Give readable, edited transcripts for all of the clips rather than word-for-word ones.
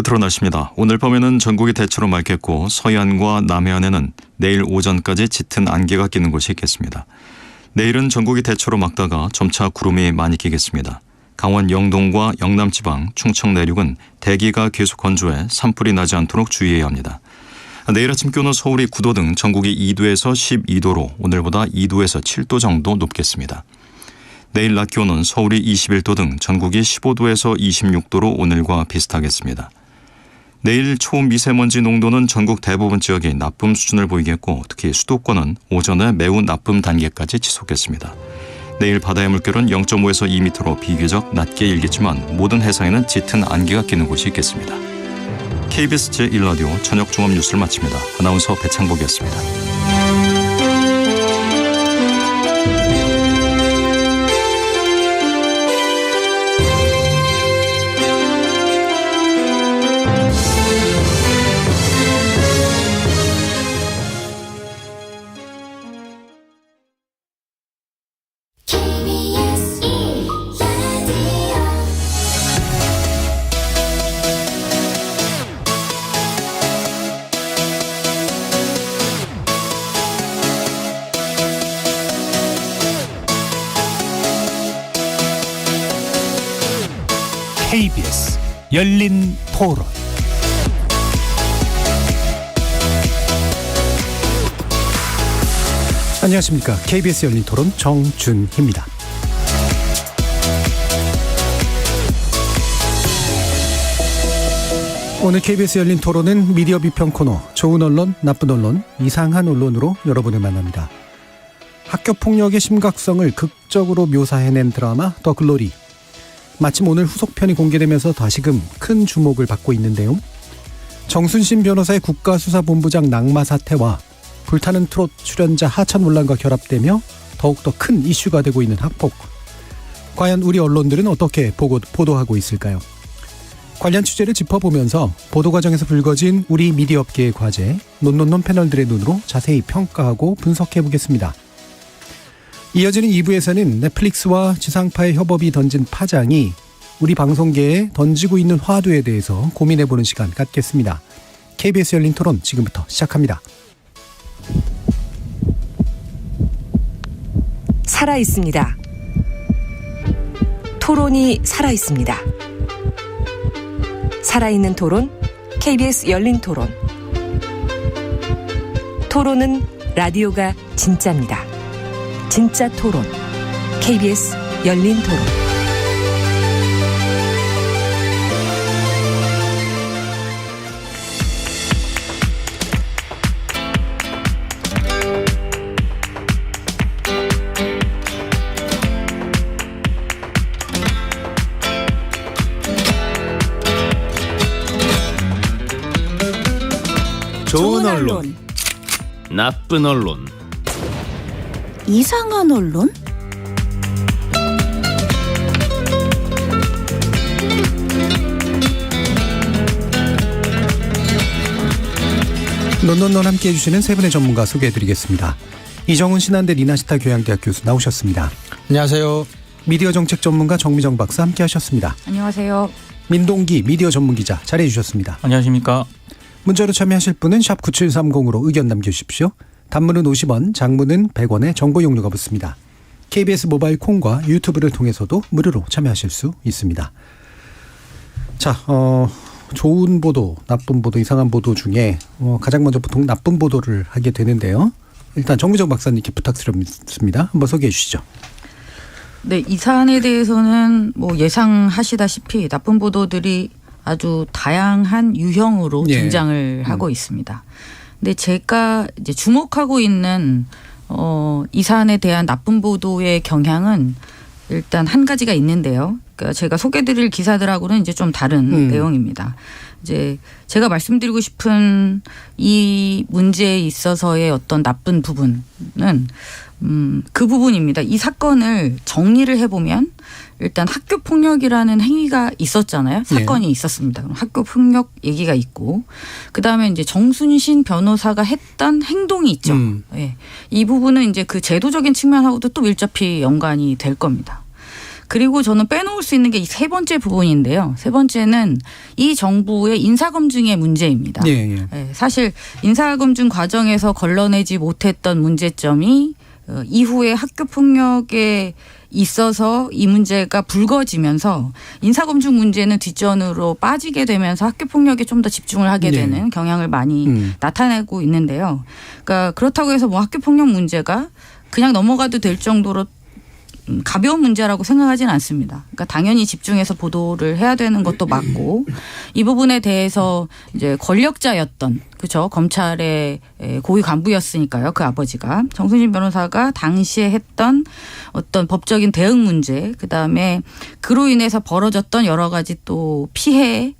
끝으로 날씨입니다. 오늘 밤에는 전국이 대체로 맑겠고 서해안과 남해안에는 내일 오전까지 짙은 안개가 끼는 곳이 있겠습니다. 내일은 전국이 대체로 맑다가 점차 구름이 많이 끼겠습니다. 강원 영동과 영남지방, 충청 내륙은 대기가 계속 건조해 산불이 나지 않도록 주의해야 합니다. 내일 아침 기온은 서울이 9도 등 전국이 2도에서 12도로 오늘보다 2도에서 7도 정도 높겠습니다. 내일 낮 기온은 서울이 21도 등 전국이 15도에서 26도로 오늘과 비슷하겠습니다. 내일 초미세먼지 농도는 전국 대부분 지역이 나쁨 수준을 보이겠고 특히 수도권은 오전에 매우 나쁨 단계까지 지속했습니다. 내일 바다의 물결은 0.5에서 2m로 비교적 낮게 일겠지만 모든 해상에는 짙은 안개가 끼는 곳이 있겠습니다. KBS 제1라디오 저녁 종합 뉴스를 마칩니다. 아나운서 배창복이었습니다. KBS 열린 토론. 안녕하십니까. KBS 열린 토론 정준희입니다. 오늘 KBS 열린 토론은 미디어 비평 코너 좋은 언론, 나쁜 언론, 이상한 언론으로 여러분을 만납니다. 학교 폭력의 심각성을 극적으로 묘사해낸 드라마 더 글로리. 마침 오늘 후속편이 공개되면서 다시금 큰 주목을 받고 있는데요. 정순신 변호사의 국가수사본부장 낙마 사태와 불타는 트롯 출연자 하차 논란과 결합되며 더욱더 큰 이슈가 되고 있는 학폭. 과연 우리 언론들은 어떻게 보도하고 있을까요? 관련 취재를 짚어보면서 보도 과정에서 불거진 우리 미디어업계의 과제, 논논논 패널들의 눈으로 자세히 평가하고 분석해보겠습니다. 이어지는 2부에서는 넷플릭스와 지상파의 협업이 던진 파장이 우리 방송계에 던지고 있는 화두에 대해서 고민해보는 시간 갖겠습니다. KBS 열린 토론 지금부터 시작합니다. 살아있습니다. 토론이 살아있습니다. 살아있는 토론, KBS 열린 토론. 토론은 라디오가 진짜입니다. 진짜 토론, KBS 열린 토론. 좋은 언론, 나쁜 언론, 이상한 언론? 논논논 함께해 주시는 세 분의 전문가 소개해드리겠습니다. 이정훈 신한대 리나시타 교양대학 교수 나오셨습니다. 안녕하세요. 미디어 정책 전문가 정미정 박사 함께하셨습니다. 안녕하세요. 민동기 미디어 전문기자 자리해 주셨습니다. 안녕하십니까. 문자로 참여하실 분은 샵 9730으로 의견 남겨주십시오. 단문은 50원, 장문은 100원의 정보 용료가 붙습니다. KBS 모바일 콩과 유튜브를 통해서도 무료로 참여하실 수 있습니다. 자, 좋은 보도, 나쁜 보도, 이상한 보도 중에 가장 먼저 보통 나쁜 보도를 하게 되는데요. 일단 정미정 박사님께 부탁드립니다. 한번 소개해 주시죠. 네, 이 사안에 대해서는 뭐 예상하시다시피 나쁜 보도들이 아주 다양한 유형으로 등장을 하고 있습니다. 근데 제가 이제 주목하고 있는 이 사안에 대한 나쁜 보도의 경향은 일단 한 가지가 있는데요. 그러니까 제가 소개드릴 기사들하고는 이제 좀 다른 내용입니다. 이제 제가 말씀드리고 싶은 이 문제에 있어서의 어떤 나쁜 부분은 그 부분입니다. 이 사건을 정리를 해보면 일단 학교 폭력이라는 행위가 있었잖아요. 사건이 있었습니다. 그럼 학교 폭력 얘기가 있고 그다음에 이제 정순신 변호사가 했던 행동이 있죠. 이 부분은 이제 그 제도적인 측면하고도 또 밀접히 연관이 될 겁니다. 그리고 저는 빼놓을 수 있는 게 이 세 번째 부분인데요. 세 번째는 이 정부의 인사검증의 문제입니다. 예, 예. 네, 사실 인사검증 과정에서 걸러내지 못했던 문제점이 이후에 학교폭력에 있어서 이 문제가 불거지면서 인사검증 문제는 뒷전으로 빠지게 되면서 학교폭력에 좀 더 집중을 하게 되는 경향을 많이 나타내고 있는데요. 그러니까 그렇다고 해서 뭐 학교폭력 문제가 그냥 넘어가도 될 정도로 가벼운 문제라고 생각하지는 않습니다. 그러니까 당연히 집중해서 보도를 해야 되는 것도 맞고 이 부분에 대해서 이제 권력자였던 그렇죠 검찰의 고위 간부였으니까요. 그 아버지가 정순신 변호사가 당시에 했던 어떤 법적인 대응 문제 그다음에 그로 인해서 벌어졌던 여러 가지 또 피해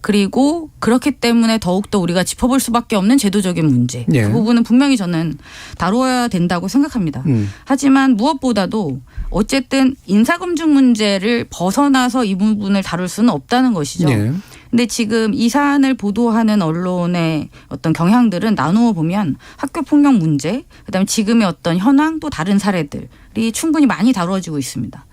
그리고 그렇기 때문에 더욱더 우리가 짚어볼 수밖에 없는 제도적인 문제. 예. 그 부분은 분명히 저는 다루어야 된다고 생각합니다. 하지만 무엇보다도 어쨌든 인사검증 문제를 벗어나서 이 부분을 다룰 수는 없다는 것이죠. 예. 근데 지금 이 사안을 보도하는 언론의 어떤 경향들은 나누어 보면 학교폭력 문제, 그다음에 지금의 어떤 현황 또 다른 사례들이 충분히 많이 다루어지고 있습니다.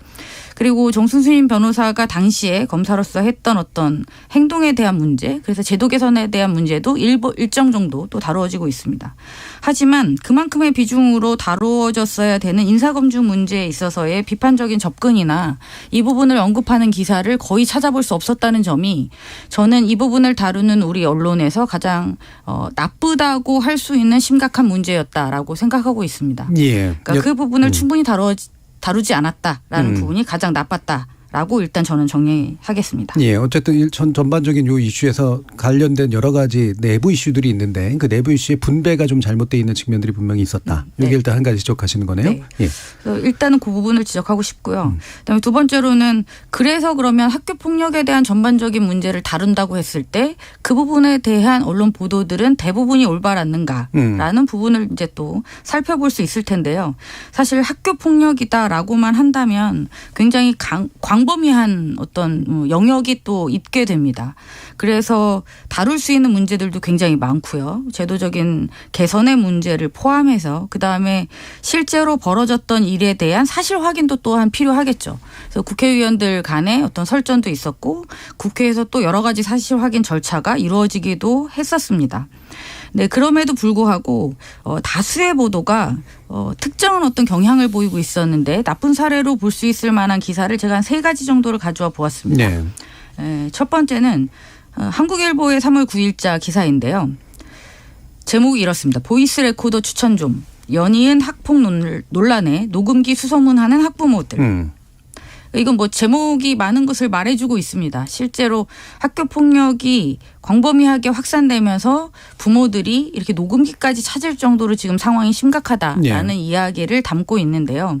그리고 정순신 변호사가 당시에 검사로서 했던 어떤 행동에 대한 문제, 그래서 제도 개선에 대한 문제도 일정 정도 또 다루어지고 있습니다. 하지만 그만큼의 비중으로 다루어졌어야 되는 인사검증 문제에 있어서의 비판적인 접근이나 이 부분을 언급하는 기사를 거의 찾아볼 수 없었다는 점이 저는 이 부분을 다루는 우리 언론에서 가장 나쁘다고 할 수 있는 심각한 문제였다라고 생각하고 있습니다. 예. 그러니까 그 부분을 충분히 다루지 않았다라는 부분이 가장 나빴다라고 일단 저는 정리하겠습니다. 예, 어쨌든 전반적인 이 이슈에서 관련된 여러 가지 내부 이슈들이 있는데 그 내부 이슈의 분배가 좀 잘못되어 있는 측면들이 분명히 있었다. 이게 네. 일단 한 가지 지적하시는 거네요. 네. 예. 그래서 일단은 그 부분을 지적하고 싶고요. 그다음에 두 번째로는 그래서 그러면 학교 폭력에 대한 전반적인 문제를 다룬다고 했을 때 그 부분에 대한 언론 보도들은 대부분이 올바랐는가라는 부분을 이제 또 살펴볼 수 있을 텐데요. 사실 학교 폭력이다라고만 한다면 굉장히 광범위한 어떤 영역이 또 있게 됩니다. 그래서 다룰 수 있는 문제들도 굉장히 많고요. 제도적인 개선의 문제를 포함해서 그다음에 실제로 벌어졌던 일에 대한 사실 확인도 또한 필요하겠죠. 그래서 국회의원들 간에 어떤 설전도 있었고 국회에서 또 여러 가지 사실 확인 절차가 이루어지기도 했었습니다. 네, 그럼에도 불구하고 다수의 보도가 특정한 어떤 경향을 보이고 있었는데 나쁜 사례로 볼 수 있을 만한 기사를 제가 한 3가지 정도를 가져와 보았습니다. 네. 첫 번째는 한국일보의 3월 9일자 기사인데요. 제목이 이렇습니다. 보이스 레코더 추천 좀. 연이은 학폭 논란에 녹음기 수소문하는 학부모들. 이건 뭐 제목이 많은 것을 말해주고 있습니다. 실제로 학교 폭력이 광범위하게 확산되면서 부모들이 이렇게 녹음기까지 찾을 정도로 지금 상황이 심각하다라는 이야기를 담고 있는데요.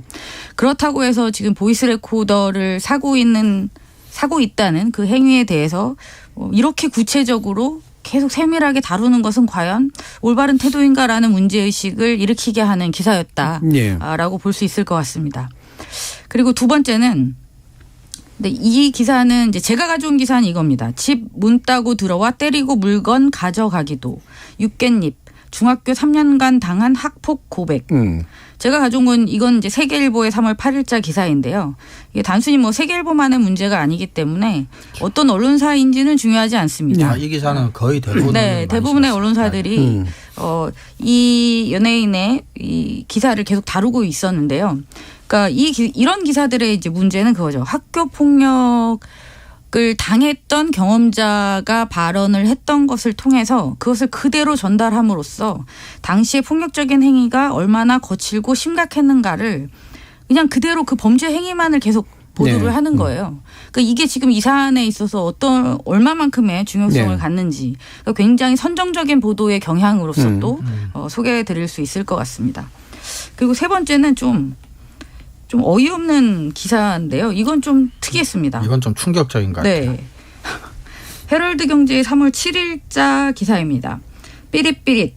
그렇다고 해서 지금 보이스 레코더를 사고 있다는 그 행위에 대해서 이렇게 구체적으로 계속 세밀하게 다루는 것은 과연 올바른 태도인가라는 문제의식을 일으키게 하는 기사였다라고 볼 수 있을 것 같습니다. 그리고 두 번째는 이 기사는 이제 제가 가져온 기사는 이겁니다. 집 문 따고 들어와 때리고 물건 가져가기도. 육갯잎. 중학교 3년간 당한 학폭 고백. 제가 가져온 건 이건 이제 세계일보의 3월 8일자 기사인데요. 이게 단순히 뭐 세계일보만의 문제가 아니기 때문에 어떤 언론사인지는 중요하지 않습니다. 이 기사는 거의 대부분 대부분의 언론사들이 이 연예인의 이 기사를 계속 다루고 있었는데요. 그러니까 이런 기사들의 이제 문제는 그거죠. 학교 폭력을 당했던 경험자가 발언을 했던 것을 통해서 그것을 그대로 전달함으로써 당시의 폭력적인 행위가 얼마나 거칠고 심각했는가를 그냥 그대로 그 범죄 행위만을 계속 보도를 하는 거예요. 그러니까 이게 지금 이 사안에 있어서 얼마만큼의 중요성을 갖는지 그러니까 굉장히 선정적인 보도의 경향으로서 또 소개해 드릴 수 있을 것 같습니다. 그리고 세 번째는 좀 어이없는 기사인데요. 이건 좀 특이했습니다. 이건 좀 충격적인 것 같아요. 네. 헤럴드 경제의 3월 7일자 기사입니다. 삐릿삐릿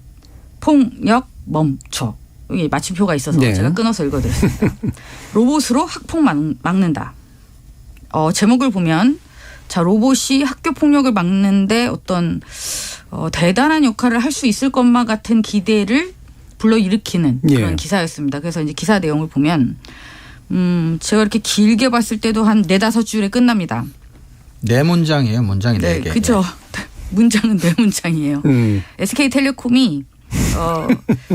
폭력 멈춰. 여기 마침표가 있어서 제가 끊어서 읽어드렸습니다. 로봇으로 학폭 막는다. 제목을 보면 로봇이 학교 폭력을 막는데 어떤 대단한 역할을 할 수 있을 것만 같은 기대를 불러일으키는 그런 기사였습니다. 그래서 이제 기사 내용을 보면 제가 이렇게 길게 봤을 때도 한 4-5줄에 끝납니다. 4문장이에요. 문장이 4개. 그렇죠. 문장은 4문장이에요. SK텔레콤이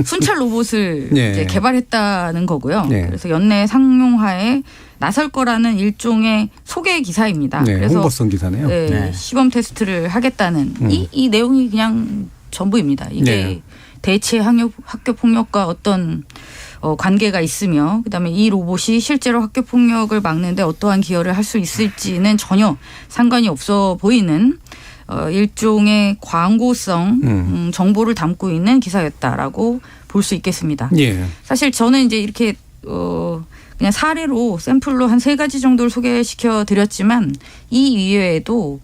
순찰 로봇을 네. 이제 개발했다는 거고요. 네. 그래서 연내 상용화에 나설 거라는 일종의 소개 기사입니다. 네, 그래서 홍보성 기사네요. 네, 네. 시범 테스트를 하겠다는 이 내용이 그냥 전부입니다. 이게 네. 대체 학교 폭력과 어떤 관계가 있으며 그다음에 이 로봇이 실제로 학교 폭력을 막는데 어떠한 기여를 할 수 있을지는 전혀 상관이 없어 보이는 일종의 광고성 정보를 담고 있는 기사였다라고 볼 수 있겠습니다. 예. 사실 저는 이제 이렇게 그냥 사례로 샘플로 한 3가지 정도를 소개시켜 드렸지만 이 이외에도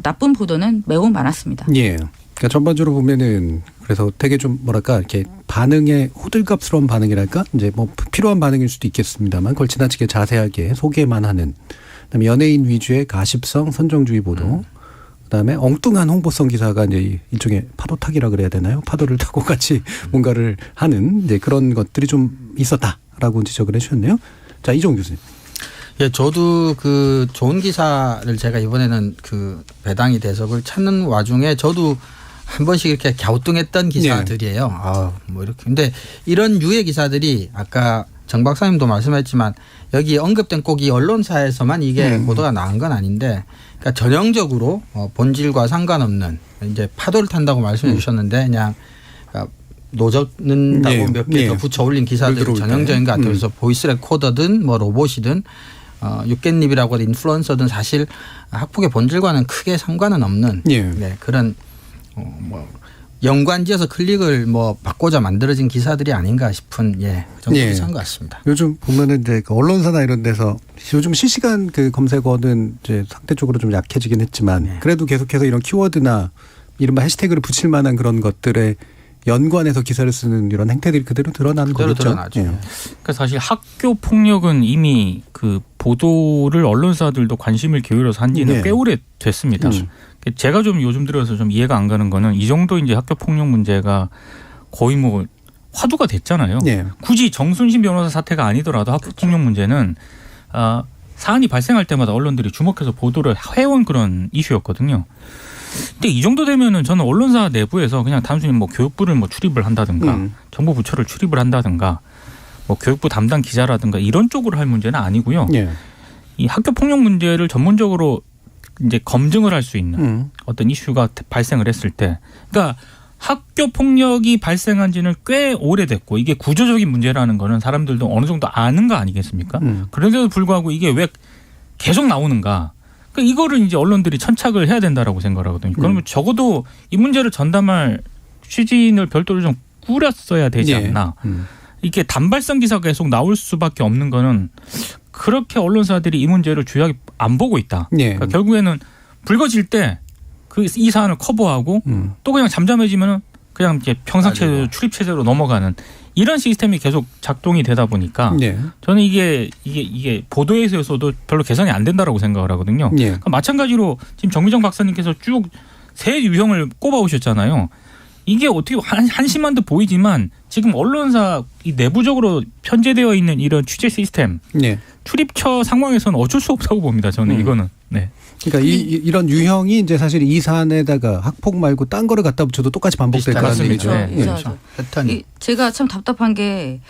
나쁜 보도는 매우 많았습니다. 예. 그러니까 전반적으로 보면은 그래서 되게 좀 뭐랄까 이렇게 반응에 호들갑스러운 반응이랄까 이제 뭐 필요한 반응일 수도 있겠습니다만 그걸 지나치게 자세하게 소개만 하는 그다음에 연예인 위주의 가십성 선정주의 보도 그다음에 엉뚱한 홍보성 기사가 이제 일종의 파도타기라 그래야 되나요? 파도를 타고 같이 뭔가를 하는 이제 그런 것들이 좀 있었다라고 지적을 해주셨네요. 자, 이종 교수님. 예, 저도 그 좋은 기사를 제가 이번에는 그 배당이 돼서 그걸 찾는 와중에 저도 한 번씩 이렇게 갸우뚱했던 기사들이에요. 아, 뭐 이렇게. 근데 이런 유의 기사들이 아까 정 박사님도 말씀했지만 여기 언급된 꼭 이 언론사에서만 이게 보도가 나온 건 아닌데 그러니까 전형적으로 본질과 상관없는 이제 파도를 탄다고 말씀해 주셨는데 그냥 노젓는다고 네. 몇 개 더 네. 붙여 올린 기사들이 들어올 때. 전형적인 것 같아요. 그래서 보이스 레코더든 뭐 로봇이든 육갯잎이라고 하는 인플루언서든 사실 학폭의 본질과는 크게 상관은 없는 예. 네, 그런 뭐 연관지어서 클릭을 뭐 받고자 만들어진 기사들이 아닌가 싶은 그 정도 예. 기사인 것 같습니다. 요즘 보면은 이제 그 언론사나 이런 데서 요즘 실시간 그 검색어는 이제 상대적으로 좀 약해지긴 했지만 그래도 계속해서 이런 키워드나 이른바 해시태그를 붙일 만한 그런 것들에 연관해서 기사를 쓰는 이런 행태들이 그대로 드러나는 그대로 거겠죠. 드러나죠. 예. 그러니까 사실 학교 폭력은 이미 그 보도를 언론사들도 관심을 기울여서 한 지는 네. 꽤 오래 됐습니다. 제가 좀 요즘 들어서 좀 이해가 안 가는 거는 이 정도 이제 학교 폭력 문제가 거의 뭐 화두가 됐잖아요. 예. 굳이 정순신 변호사 사태가 아니더라도 학교 폭력 문제는 사안이 발생할 때마다 언론들이 주목해서 보도를 해온 그런 이슈였거든요. 근데 이 정도 되면은 저는 언론사 내부에서 그냥 단순히 뭐 교육부를 뭐 출입을 한다든가 정부 부처를 출입을 한다든가 뭐 교육부 담당 기자라든가 이런 쪽으로 할 문제는 아니고요. 예. 이 학교 폭력 문제를 전문적으로 이제 검증을 할 수 있는 어떤 이슈가 발생을 했을 때, 그러니까 학교 폭력이 발생한 지는 꽤 오래됐고 이게 구조적인 문제라는 거는 사람들도 어느 정도 아는 거 아니겠습니까? 그런데도 불구하고 이게 왜 계속 나오는가? 그러니까 이거를 이제 언론들이 천착을 해야 된다라고 생각을 하거든요. 그러면 적어도 이 문제를 전담할 취진을 별도로 좀 꾸렸어야 되지 않나. 이게 단발성 기사가 계속 나올 수밖에 없는 거는 그렇게 언론사들이 이 문제를 주요하게 안 보고 있다. 그러니까 결국에는 불거질 때 이 사안을 커버하고 또 그냥 잠잠해지면은 그냥 이제 평상체제로 출입 체제로 넘어가는 이런 시스템이 계속 작동이 되다 보니까 저는 이게 보도에서도 별로 개선이 안 된다라고 생각을 하거든요. 그러니까 마찬가지로 지금 정미정 박사님께서 쭉 세 유형을 꼽아오셨잖아요. 이게 어떻게 한심한 듯 보이지만 지금 언론사 이 내부적으로 편제되어 있는 이런 취재 시스템 출입처 상황에서는 어쩔 수 없다고 봅니다. 저는 이거는. 네. 그러니까 이런 유형이 이제 사실 이 사안에다가 학폭 말고 딴 거를 갖다 붙여도 똑같이 반복될 거라는 얘기죠. 그렇죠. 제가 참 답답한 게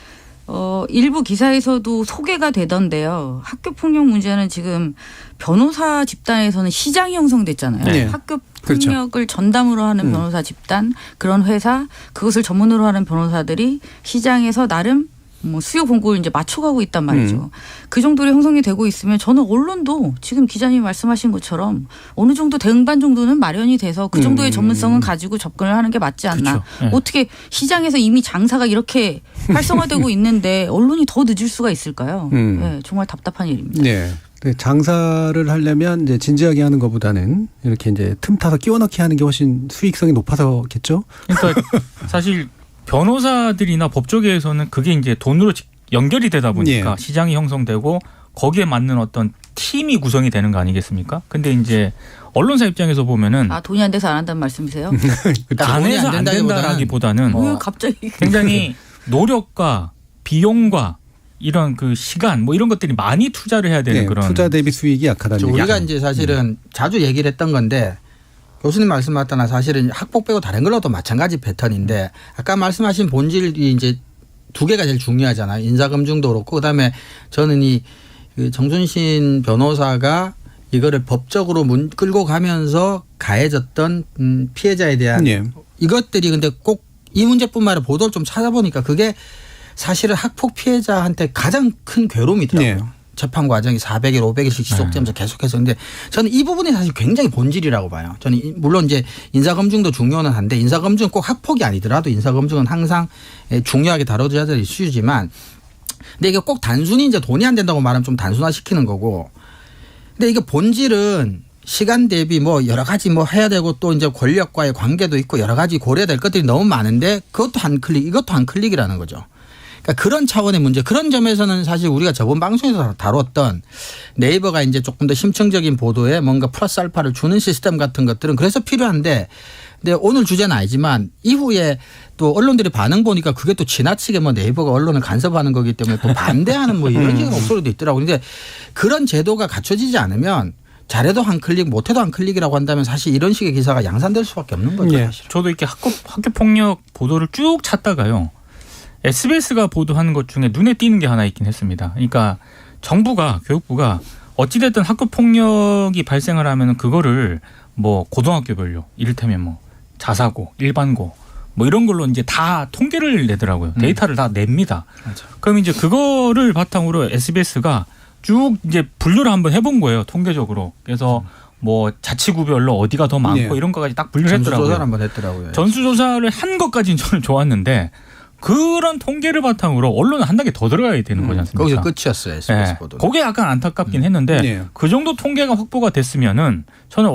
일부 기사에서도 소개가 되던데요. 학교 폭력 문제는 지금 변호사 집단에서는 시장이 형성됐잖아요. 네. 학교 폭력을 전담으로 하는 변호사 집단, 그런 회사, 그것을 전문으로 하는 변호사들이 시장에서 나름 뭐 수요 공급을 이제 맞춰가고 있단 말이죠. 그 정도로 형성이 되고 있으면 저는 언론도 지금 기자님이 말씀하신 것처럼 어느 정도 대응반 정도는 마련이 돼서 그 정도의 전문성은 가지고 접근을 하는 게 맞지 않나. 그렇죠. 어떻게 시장에서 이미 장사가 이렇게 활성화되고 있는데 언론이 더 늦을 수가 있을까요? 네, 정말 답답한 일입니다. 네. 장사를 하려면 이제 진지하게 하는 것보다는 이렇게 이제 틈 타서 끼워 넣기 하는 게 훨씬 수익성이 높아서겠죠. 그러니까 사실 변호사들이나 법조계에서는 그게 이제 돈으로 연결이 되다 보니까 시장이 형성되고 거기에 맞는 어떤 팀이 구성이 되는 거 아니겠습니까? 근데 이제 언론사 입장에서 보면은 돈이 안 돼서 안 한다는 말씀이세요? 안 해서 안 된다라기보다는 왜 갑자기 굉장히 노력과 비용과 이런 그 시간 뭐 이런 것들이 많이 투자를 해야 되는 네, 그런 투자 대비 수익이 약하다는 얘기죠. 우리가 이제 사실은 자주 얘기를 했던 건데 교수님 말씀하셨다나 사실은 학폭 빼고 다른 걸로도 마찬가지 패턴인데 아까 말씀하신 본질이 이제 두 개가 제일 중요하잖아요. 인사검증도 그렇고 그다음에 저는 그 정순신 변호사가 이거를 법적으로 끌고 가면서 가해졌던 피해자에 대한 예. 이것들이 근데 꼭 이 문제뿐만 아니라 보도를 좀 찾아보니까 그게 사실은 학폭 피해자한테 가장 큰 괴로움이더라고요. 예. 재판 과정이 400일, 500일씩 지속되면서 계속해서. 근데 저는 이 부분이 사실 굉장히 본질이라고 봐요. 저는 물론 이제 인사검증도 중요는 한데 인사검증은 꼭 학폭이 아니더라도 인사검증은 항상 중요하게 다뤄져야 될 이슈지만 근데 이게 꼭 단순히 이제 돈이 안 된다고 말하면 좀 단순화시키는 거고 근데 이게 본질은 시간 대비 뭐 여러 가지 뭐 해야 되고 또 이제 권력과의 관계도 있고 여러 가지 고려될 것들이 너무 많은데 그것도 한 클릭 이것도 한 클릭이라는 거죠. 그러니까 그런 차원의 문제 그런 점에서는 사실 우리가 저번 방송에서 다뤘던 네이버가 이제 조금 더 심층적인 보도에 뭔가 플러스 알파를 주는 시스템 같은 것들은 그래서 필요한데 근데 오늘 주제는 아니지만 이후에 또 언론들의 반응 보니까 그게 또 지나치게 뭐 네이버가 언론을 간섭하는 거기 때문에 또 반대하는 뭐 이런 식의 목소리도 있더라고요. 근데 그런 제도가 갖춰지지 않으면 잘해도 한 클릭 못해도 한 클릭이라고 한다면 사실 이런 식의 기사가 양산될 수밖에 없는 거죠. 예. 사실. 저도 이렇게 학교 폭력 보도를 쭉 찾다가요. SBS가 보도하는 것 중에 눈에 띄는 게 하나 있긴 했습니다. 그러니까 정부가 교육부가 어찌됐든 학교 폭력이 발생을 하면 그거를 뭐 고등학교별로 이를테면 뭐 자사고, 일반고 뭐 이런 걸로 이제 다 통계를 내더라고요. 데이터를 다 냅니다. 맞아. 그럼 이제 그거를 바탕으로 SBS가 쭉 이제 분류를 한번 해본 거예요. 통계적으로. 그래서 뭐 자치구별로 어디가 더 많고 네. 이런 것까지 딱 분류를 했더라고요. 전수조사를 한번 했더라고요. 전수조사를 한 것까지는 저는 좋았는데 그런 통계를 바탕으로 언론은 한 단계 더 들어가야 되는 거지 않습니까? 거기서 끝이었어요. SBS 네. 보도. 그게 약간 안타깝긴 했는데 네. 그 정도 통계가 확보가 됐으면은 저는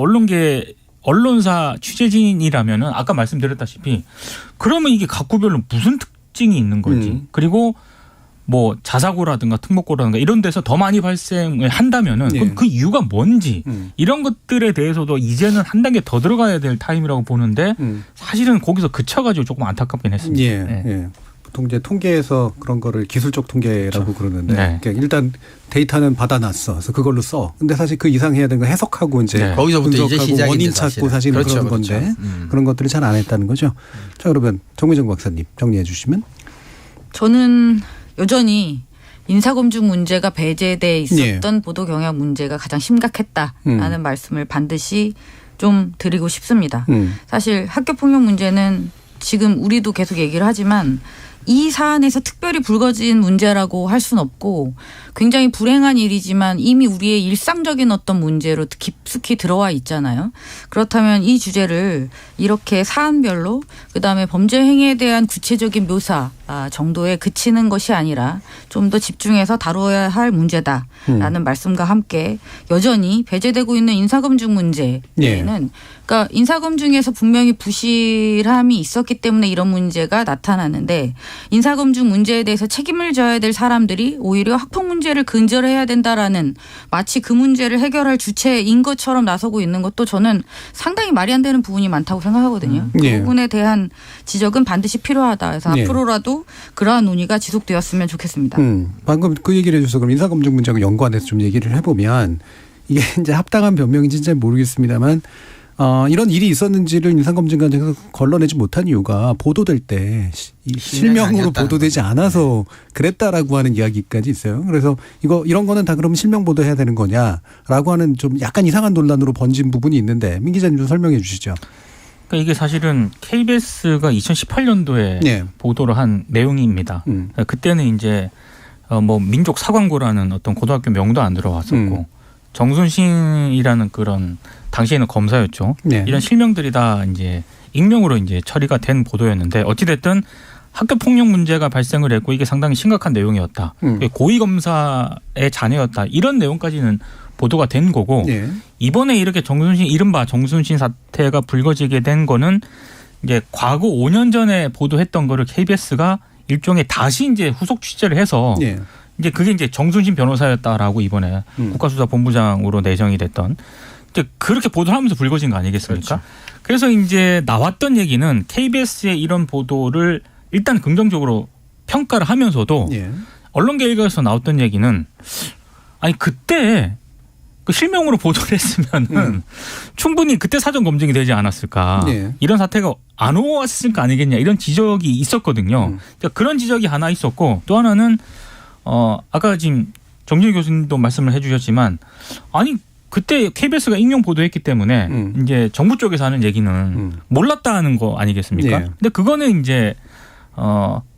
언론사 취재진이라면은 아까 말씀드렸다시피 그러면 이게 각 구별로 무슨 특징이 있는 건지 그리고 뭐 자사고라든가 특목고라든가 이런 데서 더 많이 발생을 한다면은 네. 그 이유가 뭔지 이런 것들에 대해서도 이제는 한 단계 더 들어가야 될 타임이라고 보는데 사실은 거기서 그쳐가지고 조금 안타깝긴 했습니다. 예, 네. 예. 보통 이제 통계에서 그런 거를 기술적 통계라고 그러는데 네. 그러니까 일단 데이터는 받아놨어. 그래서 그걸로 써. 근데 사실 그 이상 해야 되는 건 해석하고 이제 네. 거기서부터 이제 분석하고 시작인데 원인 찾고 사실은 그렇죠, 그런 그렇죠. 건데 그런 것들을 잘 안 했다는 거죠. 자, 그러면 정미정 박사님 정리해 주시면. 저는 여전히 인사검증 문제가 배제돼 있었던 보도 경향 문제가 가장 심각했다라는 말씀을 반드시 좀 드리고 싶습니다. 사실 학교 폭력 문제는 지금 우리도 계속 얘기를 하지만 이 사안에서 특별히 불거진 문제라고 할 수는 없고 굉장히 불행한 일이지만 이미 우리의 일상적인 어떤 문제로 깊숙이 들어와 있잖아요. 그렇다면 이 주제를 이렇게 사안별로 그다음에 범죄 행위에 대한 구체적인 묘사 정도에 그치는 것이 아니라 좀 더 집중해서 다뤄야 할 문제다라는 말씀과 함께 여전히 배제되고 있는 인사검증 문제에는 그러니까 인사검증에서 분명히 부실함이 있었기 때문에 이런 문제가 나타나는데 인사검증 문제에 대해서 책임을 져야 될 사람들이 오히려 학폭 문제를 근절해야 된다라는 마치 그 문제를 해결할 주체인 것처럼 나서고 있는 것도 저는 상당히 말이 안 되는 부분이 많다고 생각하거든요. 그 부분에 대한 지적은 반드시 필요하다. 그래서 앞으로라도 그러한 논의가 지속되었으면 좋겠습니다. 방금 그 얘기를 해줘서 그럼 인사검증 문제하고 연관해서 좀 얘기를 해보면 이게 이제 합당한 변명인지는 잘 모르겠습니다만 이런 일이 있었는지를 인사검증 과정에서 걸러내지 못한 이유가 보도될 때 실명으로 보도되지 않아서 그랬다라고 하는 이야기까지 있어요. 그래서 이런 거는 다 그러면 실명 보도해야 되는 거냐라고 하는 좀 약간 이상한 논란으로 번진 부분이 있는데 민 기자님 좀 설명해 주시죠. 그러니까 이게 사실은 KBS가 2018년도에 보도를 한 내용입니다. 그때는 이제 뭐 민족 사관고라는 어떤 고등학교 명도 안 들어왔었고 정순신이라는 그런 당시에는 검사였죠. 이런 실명들이 다 이제 익명으로 이제 처리가 된 보도였는데 어찌됐든 학교 폭력 문제가 발생을 했고 이게 상당히 심각한 내용이었다. 고위 검사의 자녀였다. 이런 내용까지는 보도가 된 거고 이번에 이렇게 이른바 정순신 사태가 불거지게 된 거는 이제 과거 5년 전에 보도했던 거를 KBS가 일종의 다시 이제 후속 취재를 해서 이제 그게 이제 정순신 변호사였다라고 이번에 국가수사본부장으로 내정이 됐던 이제 그렇게 보도를 하면서 불거진 거 아니겠습니까? 그렇죠. 그래서 이제 나왔던 얘기는 KBS의 이런 보도를 일단 긍정적으로 평가를 하면서도 언론계 일각에서 나왔던 얘기는 아니 그때 그 실명으로 보도를 했으면은 충분히 그때 사전 검증이 되지 않았을까. 네. 이런 사태가 안 왔을 거 아니겠냐 이런 지적이 있었거든요. 그러니까 그런 지적이 하나 있었고 또 하나는 아까 지금 정진희 교수님도 말씀을 해주셨지만 아니 그때 KBS가 익명 보도했기 때문에 이제 정부 쪽에서 하는 얘기는 몰랐다 하는 거 아니겠습니까? 네. 근데 그거는 이제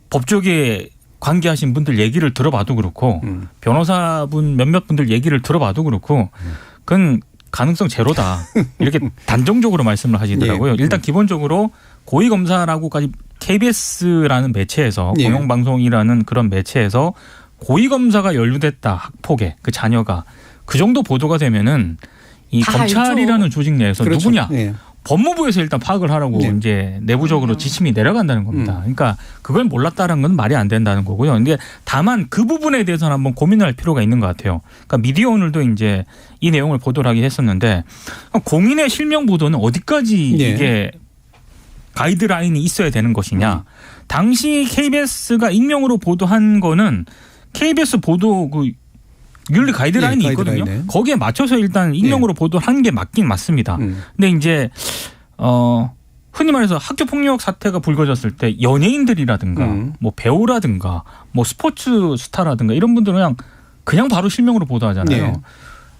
법조계 관계하신 분들 얘기를 들어봐도 그렇고 변호사분 몇몇 분들 얘기를 들어봐도 그렇고 그건 가능성 제로다. 이렇게 단정적으로 말씀을 하시더라고요. 네. 일단 기본적으로 고위검사라고까지 KBS라는 매체에서 네. 공영방송이라는 그런 매체에서 고위검사가 연루됐다. 학폭에 그 자녀가. 그 정도 보도가 되면은 이 다 검찰이라는 알죠. 조직 내에서 그렇죠. 누구냐. 네. 법무부에서 일단 파악을 하라고 네. 이제 내부적으로 지침이 내려간다는 겁니다. 그러니까 그걸 몰랐다는 건 말이 안 된다는 거고요. 근데 다만 그 부분에 대해서는 한번 고민을 할 필요가 있는 것 같아요. 그러니까 미디어 오늘도 이제 이 내용을 보도를 하긴 했었는데 공인의 실명 보도는 어디까지 네. 이게 가이드라인이 있어야 되는 것이냐. 당시 KBS가 익명으로 보도한 거는 KBS 보도 그 윤리 가이드라인이 예, 있거든요. 가이드라인에. 거기에 맞춰서 일단 익명으로 보도한 게 맞긴 맞습니다. 근데 이제 흔히 말해서 학교 폭력 사태가 불거졌을 때 연예인들이라든가 뭐 배우라든가 뭐 스포츠 스타라든가 이런 분들은 그냥 바로 실명으로 보도하잖아요. 네.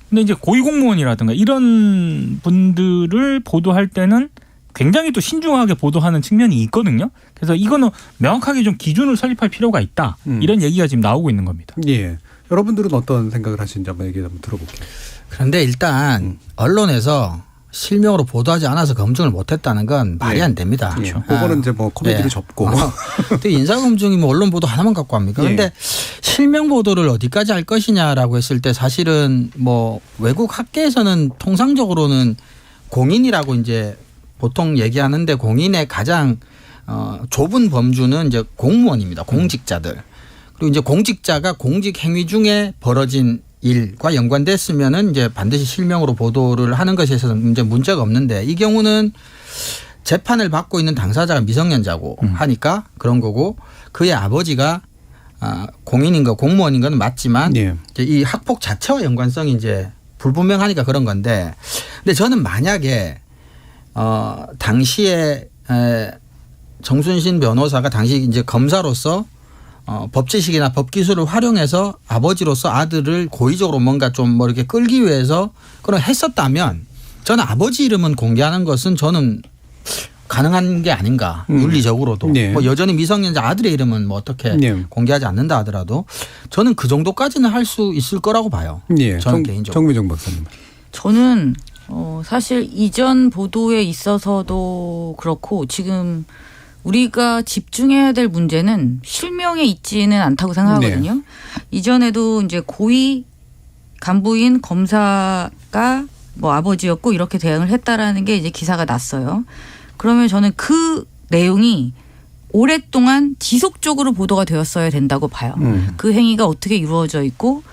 근데 이제 고위공무원이라든가 이런 분들을 보도할 때는 굉장히 또 신중하게 보도하는 측면이 있거든요. 그래서 이거는 명확하게 좀 기준을 설립할 필요가 있다. 이런 얘기가 지금 나오고 있는 겁니다. 예. 여러분들은 어떤 생각을 하시는지 한번 얘기 한번 들어볼게요. 그런데 일단 언론에서 실명으로 보도하지 않아서 검증을 못했다는 건 말이 예. 안 됩니다. 그렇죠. 그거는 이제 뭐 코미디를 예. 접고. 또 인사검증이 뭐 언론 보도 하나만 갖고 합니까? 그런데 예. 실명 보도를 어디까지 할 것이냐라고 했을 때 사실은 뭐 외국 학계에서는 통상적으로는 공인이라고 이제 보통 얘기하는데 공인의 가장 좁은 범주는 이제 공무원입니다. 공직자들. 그리고 이제 공직자가 공직 행위 중에 벌어진 일과 연관됐으면은 이제 반드시 실명으로 보도를 하는 것에 있어서는 이제 문제가 없는데 이 경우는 재판을 받고 있는 당사자가 미성년자고 하니까 그런 거고 그의 아버지가 공인인 거 공무원인 건 맞지만 예. 이제 이 학폭 자체와 연관성이 이제 불분명하니까 그런 건데 근데 저는 만약에 당시에 정순신 변호사가 당시 이제 검사로서 법지식이나 법기술을 활용해서 아버지로서 아들을 고의적으로 뭔가 좀 뭐 이렇게 끌기 위해서 그런 했었다면 저는 아버지 이름은 공개하는 것은 저는 가능한 게 아닌가 윤리적으로도 네. 뭐 여전히 미성년자 아들의 이름은 뭐 어떻게 네. 공개하지 않는다 하더라도 저는 그 정도까지는 할 수 있을 거라고 봐요. 예. 저는 개인적으로. 정미정 박사님. 저는 사실 이전 보도에 있어서도 그렇고 지금 우리가 집중해야 될 문제는 실명에 있지는 않다고 생각하거든요. 이전에도 이제 고위 간부인 검사가 뭐 아버지였고 이렇게 대응을 했다라는 게 이제 기사가 났어요. 그러면 저는 그 내용이 오랫동안 지속적으로 보도가 되었어야 된다고 봐요. 그 행위가 어떻게 이루어지고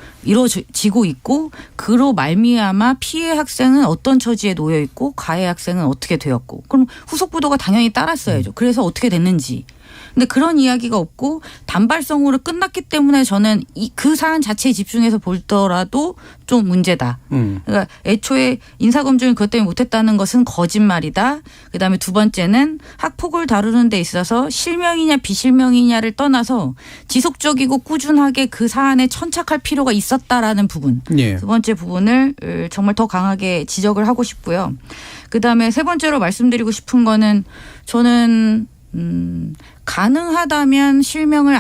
있고 그로 말미암아 피해 학생은 어떤 처지에 놓여 있고 가해 학생은 어떻게 되었고 그럼 후속 보도가 당연히 따랐어야죠. 그래서 어떻게 됐는지. 근데 그런 이야기가 없고 단발성으로 끝났기 때문에 저는 그 사안 자체에 집중해서 보더라도 좀 문제다. 그러니까 애초에 인사검증을 그것 때문에 못했다는 것은 거짓말이다. 그다음에 두 번째는 학폭을 다루는 데 있어서 실명이냐 비실명이냐를 떠나서 지속적이고 꾸준하게 그 사안에 천착할 필요가 있었다라는 부분. 예. 두 번째 부분을 정말 더 강하게 지적을 하고 싶고요. 그다음에 세 번째로 말씀드리고 싶은 거는 저는 가능하다면 실명을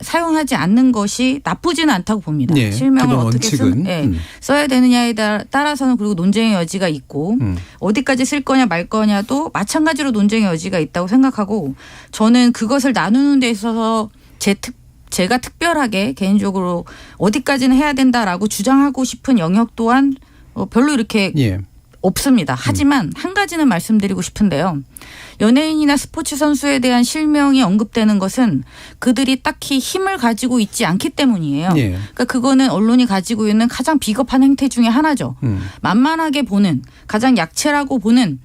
사용하지 않는 것이 나쁘지는 않다고 봅니다. 예, 실명을 기본 어떻게 원칙은. 써야 되느냐에 따라서는 그리고 논쟁의 여지가 있고 어디까지 쓸 거냐 말 거냐도 마찬가지로 논쟁의 여지가 있다고 생각하고 저는 그것을 나누는 데 있어서 제가 특별하게 개인적으로 어디까지는 해야 된다라고 주장하고 싶은 영역 또한 별로 이렇게 예. 없습니다. 하지만 한 가지는 말씀드리고 싶은데요. 연예인이나 스포츠 선수에 대한 실명이 언급되는 것은 그들이 딱히 힘을 가지고 있지 않기 때문이에요. 예. 그러니까 그거는 언론이 가지고 있는 가장 비겁한 행태 중에 하나죠. 만만하게 보는 가장 약체라고 보는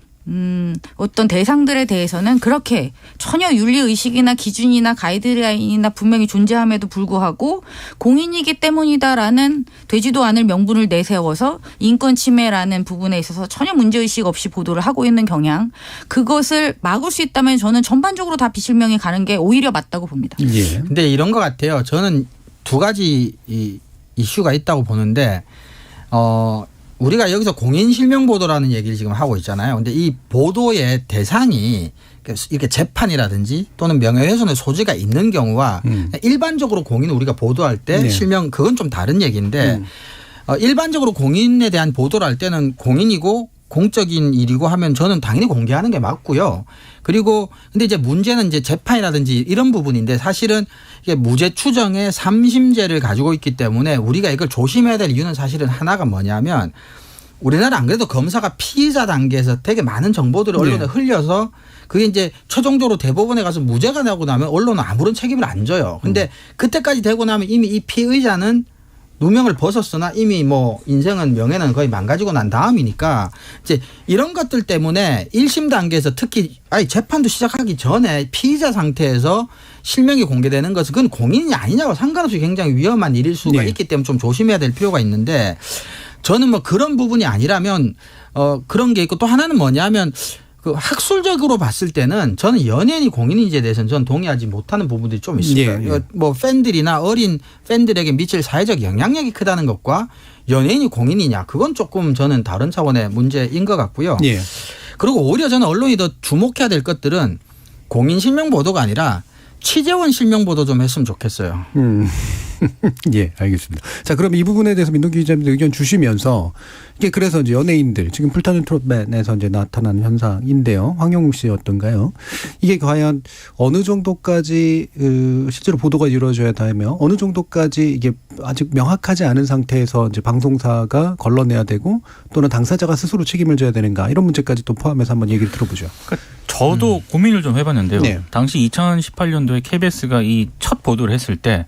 어떤 대상들에 대해서는 그렇게 전혀 윤리의식이나 기준이나 가이드라인이나 분명히 존재함에도 불구하고 공인이기 때문이다라는 되지도 않을 명분을 내세워서 인권 침해라는 부분에 있어서 전혀 문제의식 없이 보도를 하고 있는 경향, 그것을 막을 수 있다면 저는 전반적으로 다 비실명이 가는 게 오히려 맞다고 봅니다. 예. 근데 이런 것 같아요. 저는 두 가지 이슈가 있다고 보는데 우리가 여기서 공인 실명 보도라는 얘기를 지금 하고 있잖아요. 근데 이 보도의 대상이 이렇게 재판이라든지 또는 명예훼손의 소지가 있는 경우와 일반적으로 공인을 우리가 보도할 때 네. 실명 그건 좀 다른 얘기인데 일반적으로 공인에 대한 보도를 할 때는 공인이고 공적인 일이고 하면 저는 당연히 공개하는 게 맞고요. 그리고 근데 이제 문제는 이제 재판이라든지 이런 부분인데 사실은 이게 무죄 추정의 3심제를 가지고 있기 때문에 우리가 이걸 조심해야 될 이유는 사실은 하나가 뭐냐면 우리나라 안 그래도 검사가 피의자 단계에서 되게 많은 정보들을 언론에 흘려서 그게 이제 최종적으로 대법원에 가서 무죄가 나고 나면 언론은 아무런 책임을 안 져요. 근데 그때까지 되고 나면 이미 이 피의자는 누명을 벗었으나 이미 뭐 인생은 명예는 거의 망가지고 난 다음이니까 이제 이런 것들 때문에 1심 단계에서 특히 재판도 시작하기 전에 피의자 상태에서 실명이 공개되는 것은 그건 공인이 아니냐고 상관없이 굉장히 위험한 일일 수가 네. 있기 때문에 좀 조심해야 될 필요가 있는데 저는 뭐 그런 부분이 아니라면 그런 게 있고 또 하나는 뭐냐면 그 학술적으로 봤을 때는 저는 연예인이 공인인지에 대해서는 저는 동의하지 못하는 부분들이 좀 있습니다. 예, 예. 뭐 팬들이나 어린 팬들에게 미칠 사회적 영향력이 크다는 것과 연예인이 공인이냐 그건 조금 저는 다른 차원의 문제인 것 같고요. 예. 그리고 오히려 저는 언론이 더 주목해야 될 것들은 공인 실명 보도가 아니라 취재원 실명 보도 좀 했으면 좋겠어요. 예, 알겠습니다. 자, 그럼 이 부분에 대해서 민동기 기자님도 의견 주시면서 이게 그래서 이제 연예인들 지금 불타는 트롯맨에서 이제 나타나는 현상인데요. 황영욱 씨 어떤가요? 이게 과연 어느 정도까지 실제로 보도가 이루어져야 되며 어느 정도까지 이게 아직 명확하지 않은 상태에서 이제 방송사가 걸러내야 되고 또는 당사자가 스스로 책임을 져야 되는가 이런 문제까지 또 포함해서 한번 얘기를 들어보죠. 그러니까 저도 고민을 좀 해봤는데요. 네. 당시 2018년도에 KBS가 이 첫 보도를 했을 때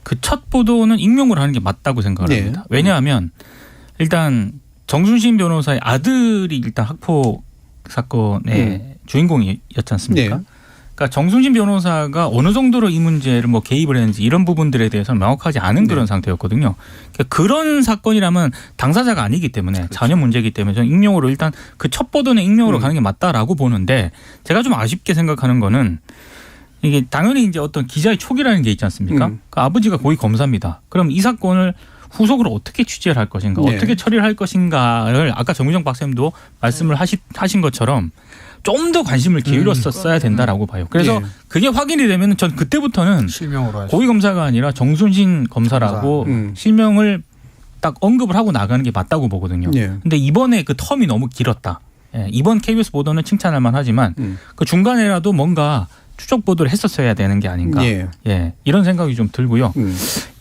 그 첫 보도는 익명으로 하는 게 맞다고 생각을 네. 합니다. 왜냐하면 일단 정순신 변호사의 아들이 일단 학폭 사건의 주인공이었지 않습니까? 네. 그러니까 정순신 변호사가 어느 정도로 이 문제를 뭐 개입을 했는지 이런 부분들에 대해서는 명확하지 않은 그런 상태였거든요. 그러니까 그런 사건이라면 당사자가 아니기 때문에 자녀 문제이기 때문에 저는 익명으로 일단 그 첫 보도는 익명으로 가는 게 맞다라고 보는데 제가 좀 아쉽게 생각하는 거는 이게 당연히 이제 어떤 기자의 촉이라는 게 있지 않습니까? 그 아버지가 고위 검사입니다. 그럼 이 사건을 후속으로 어떻게 취재를 할 것인가, 네. 어떻게 처리를 할 것인가를 아까 정유정 박사님도 말씀을 하신 것처럼 좀 더 관심을 기울였었어야 된다라고 봐요. 그래서 네. 그게 확인이 되면 전 그때부터는 실명으로 고위 검사가 아니라 정순신 검사라고 실명을 딱 언급을 하고 나가는 게 맞다고 보거든요. 네. 근데 이번에 그 텀이 너무 길었다. 예, 이번 KBS 보도는 칭찬할 만하지만 그 중간에라도 뭔가 추적 보도를 했었어야 되는 게 아닌가. 예, 이런 생각이 좀 들고요.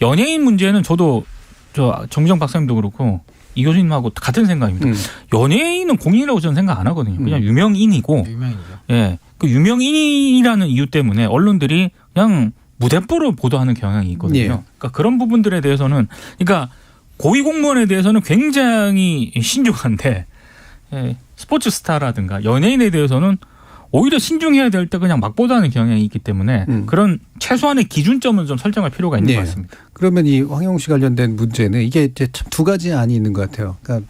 연예인 문제는 저도 저 정유정 박사님도 그렇고 이 교수님하고 같은 생각입니다. 연예인은 공인이라고 저는 생각 안 하거든요. 그냥 유명인이고. 유명이죠. 예, 그 유명인이라는 이유 때문에 언론들이 그냥 무대뽀로 보도하는 경향이 있거든요. 예. 그러니까 그런 부분들에 대해서는 그러니까 고위 공무원에 대해서는 굉장히 신중한데 예, 스포츠 스타라든가 연예인에 대해서는 오히려 신중해야 될 때 그냥 막 보도하는 경향이 있기 때문에 그런 최소한의 기준점을 좀 설정할 필요가 있는 것 같습니다. 그러면 이 황영욱 씨 관련된 문제는 이게 이제 참 두 가지 안이 있는 것 같아요. 그러니까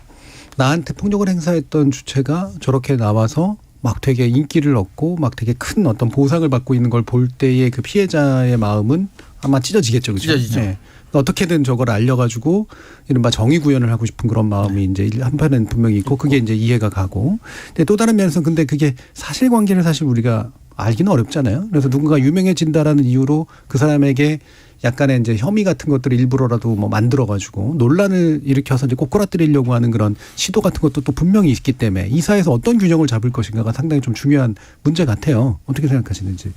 나한테 폭력을 행사했던 주체가 저렇게 나와서 막 되게 인기를 얻고 막 되게 큰 어떤 보상을 받고 있는 걸 볼 때의 그 피해자의 마음은 아마 찢어지겠죠. 그렇죠? 찢어지죠. 네. 어떻게든 저걸 알려가지고 이른바 정의 구현을 하고 싶은 그런 마음이 이제 한편은 분명히 있고 그게 이제 이해가 가고. 근데 또 다른 면에서는 근데 그게 사실관계를 사실 우리가 알기는 어렵잖아요. 그래서 누군가 유명해진다라는 이유로 그 사람에게 약간의 이제 혐의 같은 것들을 일부러라도 뭐 만들어가지고 논란을 일으켜서 이제 꼬꾸라뜨리려고 하는 그런 시도 같은 것도 또 분명히 있기 때문에 이 사회에서 어떤 균형을 잡을 것인가가 상당히 좀 중요한 문제 같아요. 어떻게 생각하시는지.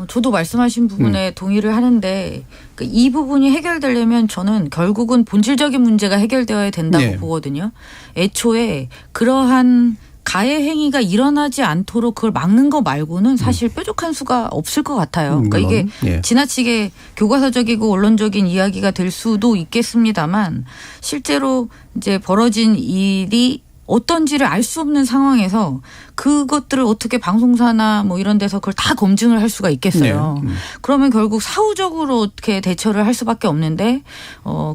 저도 말씀하신 부분에 동의를 하는데 이 부분이 해결되려면 저는 결국은 본질적인 문제가 해결되어야 된다고 네. 보거든요. 애초에 그러한 가해 행위가 일어나지 않도록 그걸 막는 거 말고는 사실 뾰족한 수가 없을 것 같아요. 그러니까 이게 예. 지나치게 교과서적이고 원론적인 이야기가 될 수도 있겠습니다만 실제로 이제 벌어진 일이 어떤지를 알 수 없는 상황에서 그것들을 어떻게 방송사나 뭐 이런 데서 그걸 다 검증을 할 수가 있겠어요. 네. 그러면 결국 사후적으로 어떻게 대처를 할 수밖에 없는데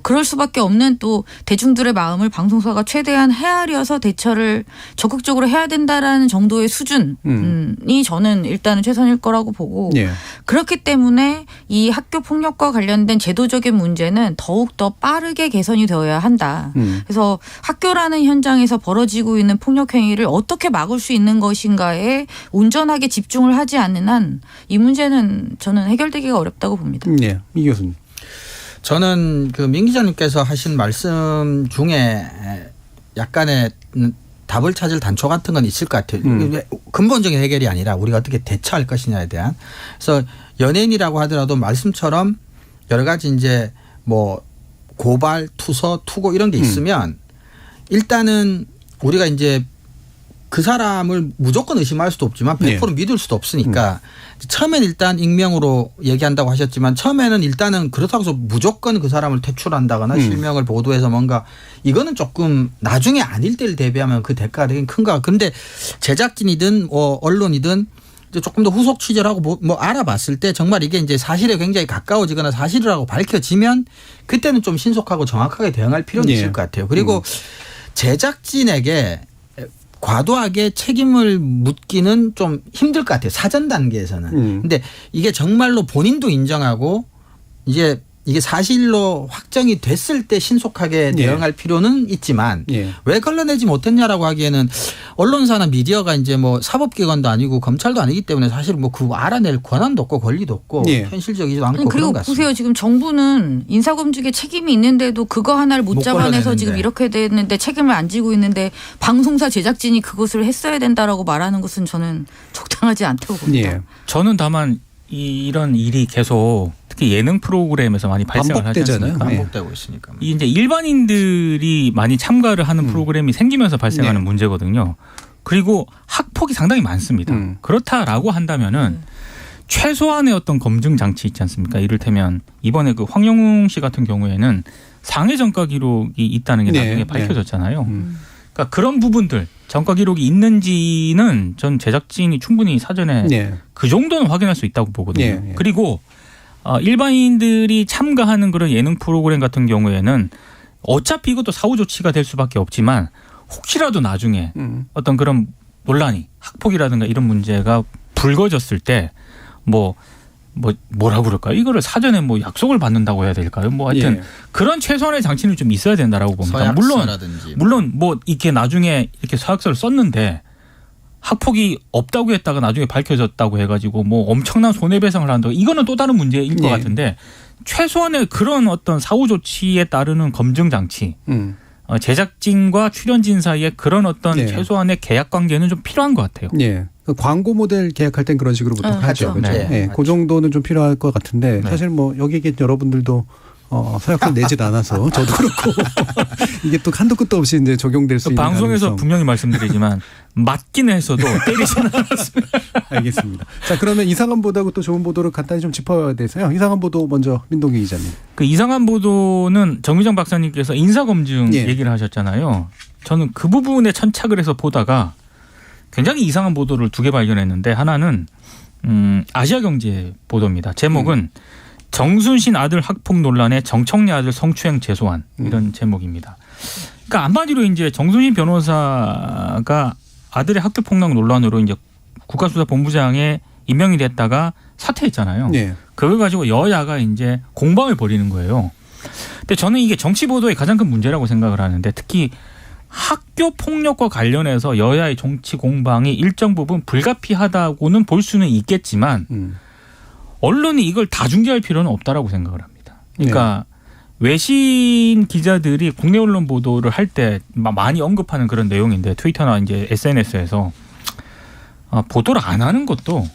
그럴 수밖에 없는 또 대중들의 마음을 방송사가 최대한 헤아려서 대처를 적극적으로 해야 된다라는 정도의 수준이 저는 일단은 최선일 거라고 보고 예. 그렇기 때문에 이 학교 폭력과 관련된 제도적인 문제는 더욱 더 빠르게 개선이 되어야 한다. 그래서 학교라는 현장에서 벌어지고 있는 폭력 행위를 어떻게 막을 수 있는 것인가에 온전하게 집중을 하지 않는 한 이 문제는 저는 해결되기가 어렵다고 봅니다. 예. 이 교수님. 저는 그 민 기자님께서 하신 말씀 중에 약간의 답을 찾을 단초 같은 건 있을 것 같아요. 근본적인 해결이 아니라 우리가 어떻게 대처할 것이냐에 대한. 그래서 연예인이라고 하더라도 말씀처럼 여러 가지 이제 뭐 고발, 투서, 투고 이런 게 있으면 일단은 우리가 이제 그 사람을 무조건 의심할 수도 없지만 100% 믿을 수도 없으니까 처음엔 일단 익명으로 얘기한다고 하셨지만 처음에는 일단은 그렇다고 해서 무조건 그 사람을 퇴출한다거나 실명을 보도해서 뭔가 이거는 조금 나중에 아닐 때를 대비하면 그 대가가 되게 큰가. 그런데 제작진이든 언론이든 이제 조금 더 후속 취재를 하고 뭐 알아봤을 때 정말 이게 이제 사실에 굉장히 가까워지거나 사실이라고 밝혀지면 그때는 좀 신속하고 정확하게 대응할 필요는 있을 것 같아요. 그리고 제작진에게 과도하게 책임을 묻기는 좀 힘들 것 같아요. 사전 단계에서는. 근데 이게 정말로 본인도 인정하고 이제 이게 사실로 확정이 됐을 때 신속하게 대응할 필요는 있지만 왜 걸러내지 못했냐라고 하기에는 언론사나 미디어가 이제 뭐 사법기관도 아니고 검찰도 아니기 때문에 사실 뭐 그거 알아낼 권한도 없고 권리도 없고 현실적이지도 않고 그리고 그런 것 같습니다. 보세요. 지금 정부는 인사검증에 책임이 있는데도 그거 하나를 못 잡아내서 지금 이렇게 됐는데 책임을 안 지고 있는데 방송사 제작진이 그것을 했어야 된다라고 말하는 것은 저는 적당하지 않다고 봅니다. 저는 다만 이런 일이 계속 특히 예능 프로그램에서 많이 발생을 하지 않습니까? 반복되고 있으니까. 이제 일반인들이 많이 참가를 하는 프로그램이 생기면서 발생하는 문제거든요. 그리고 학폭이 상당히 많습니다. 그렇다라고 한다면은 최소한의 어떤 검증 장치 있지 않습니까? 이를테면 이번에 그 황영웅 씨 같은 경우에는 상해 전과 기록이 있다는 게 나중에 밝혀졌잖아요. 그러니까 그런 부분들 전과 기록이 있는지는 전 제작진이 충분히 사전에 그 정도는 확인할 수 있다고 보거든요. 그리고 일반인들이 참가하는 그런 예능 프로그램 같은 경우에는 어차피 이것도 사후 조치가 될 수밖에 없지만 혹시라도 나중에 어떤 그런 논란이 학폭이라든가 이런 문제가 불거졌을 때 뭐라 그럴까요? 이거를 사전에 뭐 약속을 받는다고 해야 될까요? 뭐 하여튼 그런 최소한의 장치는 좀 있어야 된다라고 봅니다. 물론 뭐 이렇게 나중에 이렇게 서약서를 썼는데 학폭이 없다고 했다가 나중에 밝혀졌다고 해가지고 뭐 엄청난 손해배상을 한다고 이거는 또 다른 문제일 것 같은데 최소한의 그런 어떤 사후 조치에 따르는 검증 장치 제작진과 출연진 사이에 그런 어떤 최소한의 계약 관계는 좀 필요한 것 같아요. 그 광고 모델 계약할 땐 그런 식으로 보통 하죠. 그렇죠. 그 정도는 좀 필요할 것 같은데 사실 뭐 여기 계신 여러분들도 서약서 내질 않아서 저도 그렇고 이게 또 한도 끝도 없이 이제 적용될 수 있는 방송에서 가능성. 분명히 말씀드리지만 맞긴 했어도 때리지는 않았습니다. 알겠습니다. 자, 그러면 이상한 보도하고 또 좋은 보도를 간단히 좀 짚어야 돼서요. 이상한 보도 먼저 민동기 기자님. 그 이상한 보도는 정미정 박사님께서 인사검증 얘기를 하셨잖아요. 저는 그 부분에 천착을 해서 보다가 굉장히 이상한 보도를 2개 발견했는데 하나는 아시아경제 보도입니다. 제목은 정순신 아들 학폭 논란에 정청래 아들 성추행 재소한 이런 제목입니다. 그러니까 한마디로 이제 정순신 변호사가 아들의 학교 폭력 논란으로 이제 국가수사본부장에 임명이 됐다가 사퇴했잖아요. 그걸 가지고 여야가 이제 공방을 벌이는 거예요. 근데 저는 이게 정치 보도의 가장 큰 문제라고 생각을 하는데 특히 학교 폭력과 관련해서 여야의 정치 공방이 일정 부분 불가피하다고는 볼 수는 있겠지만 언론이 이걸 다 중계할 필요는 없다라고 생각을 합니다. 그러니까 외신 기자들이 국내 언론 보도를 할 때 많이 언급하는 그런 내용인데 트위터나 이제 SNS에서 보도를 안 하는 것도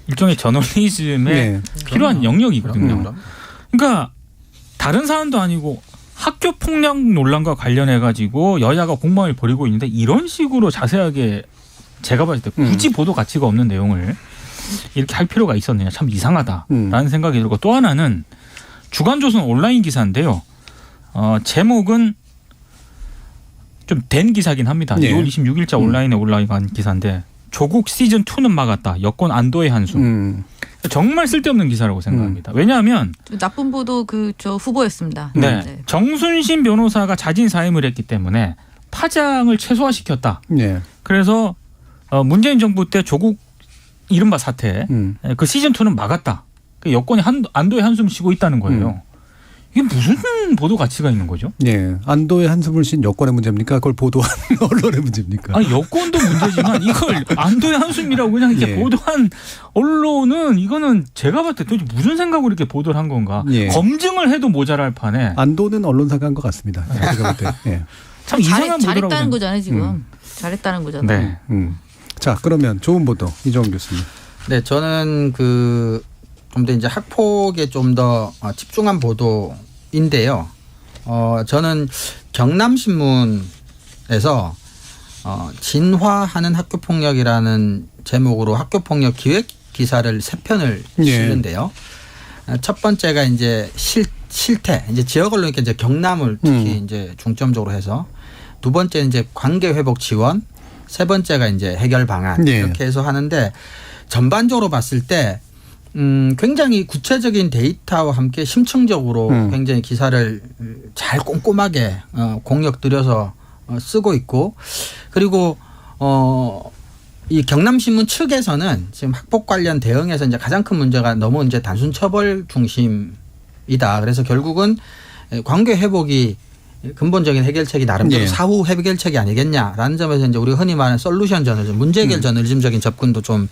일종의 저널리즘에 필요한 영역이거든요. 그러니까 다른 사안도 아니고 학교 폭력 논란과 관련해 가지고 여야가 공방을 벌이고 있는데 이런 식으로 자세하게 제가 봤을 때 굳이 보도 가치가 없는 내용을 이렇게 할 필요가 있었느냐 참 이상하다라는 생각이 들고 또 하나는 주간조선 온라인 기사인데요. 제목은 좀 된 기사긴 합니다. 네. 2월 26일자 온라인에 올라간 기사인데 조국 시즌 2는 막았다. 여권 안도의 한숨. 정말 쓸데없는 기사라고 생각합니다. 왜냐하면 나쁜 보도 저 후보였습니다. 네. 정순신 변호사가 자진 사임을 했기 때문에 파장을 최소화시켰다. 네. 그래서 문재인 정부 때 조국 이른바 사태 그 시즌 2는 막았다. 여권이 안도의 한숨 쉬고 있다는 거예요. 이게 무슨 보도 가치가 있는 거죠? 예. 안도의 한숨을 쉰 여권의 문제입니까? 그걸 보도한 언론의 문제입니까? 아니 여권도 문제지만 이걸 안도의 한숨이라고 그냥 이렇게 보도한 언론은 이거는 제가 봤을 때 도대체 무슨 생각으로 이렇게 보도를 한 건가? 검증을 해도 모자랄 판에 안도는 언론사가 한 것 같습니다. 제가 볼 때. 예. 참 이상한 보도라고 잘했다는 거잖아요 지금. 잘했다는 거잖아요. 네. 자 그러면 좋은 보도 이종훈 교수님. 네, 저는 좀 더 이제 학폭에 좀 더 집중한 보도인데요. 저는 경남신문에서 진화하는 학교폭력이라는 제목으로 학교폭력 기획 기사를 3편을 실는데요. 첫 번째가 이제 실태, 이제 지역 언론이니까 이제 경남을 특히 이제 중점적으로 해서 두 번째는 이제 관계 회복 지원, 세 번째가 이제 해결 방안 이렇게 해서 하는데 전반적으로 봤을 때 굉장히 구체적인 데이터와 함께 심층적으로 굉장히 기사를 잘 꼼꼼하게 공력 들여서 쓰고 있고 그리고 이 경남신문 측에서는 지금 학폭 관련 대응에서 이제 가장 큰 문제가 너무 이제 단순 처벌 중심이다. 그래서 결국은 관계 회복이 근본적인 해결책이 나름대로 사후 해결책이 아니겠냐라는 점에서 이제 우리가 흔히 말하는 솔루션 저널리즘, 문제 해결 저널리즘적인 접근도 좀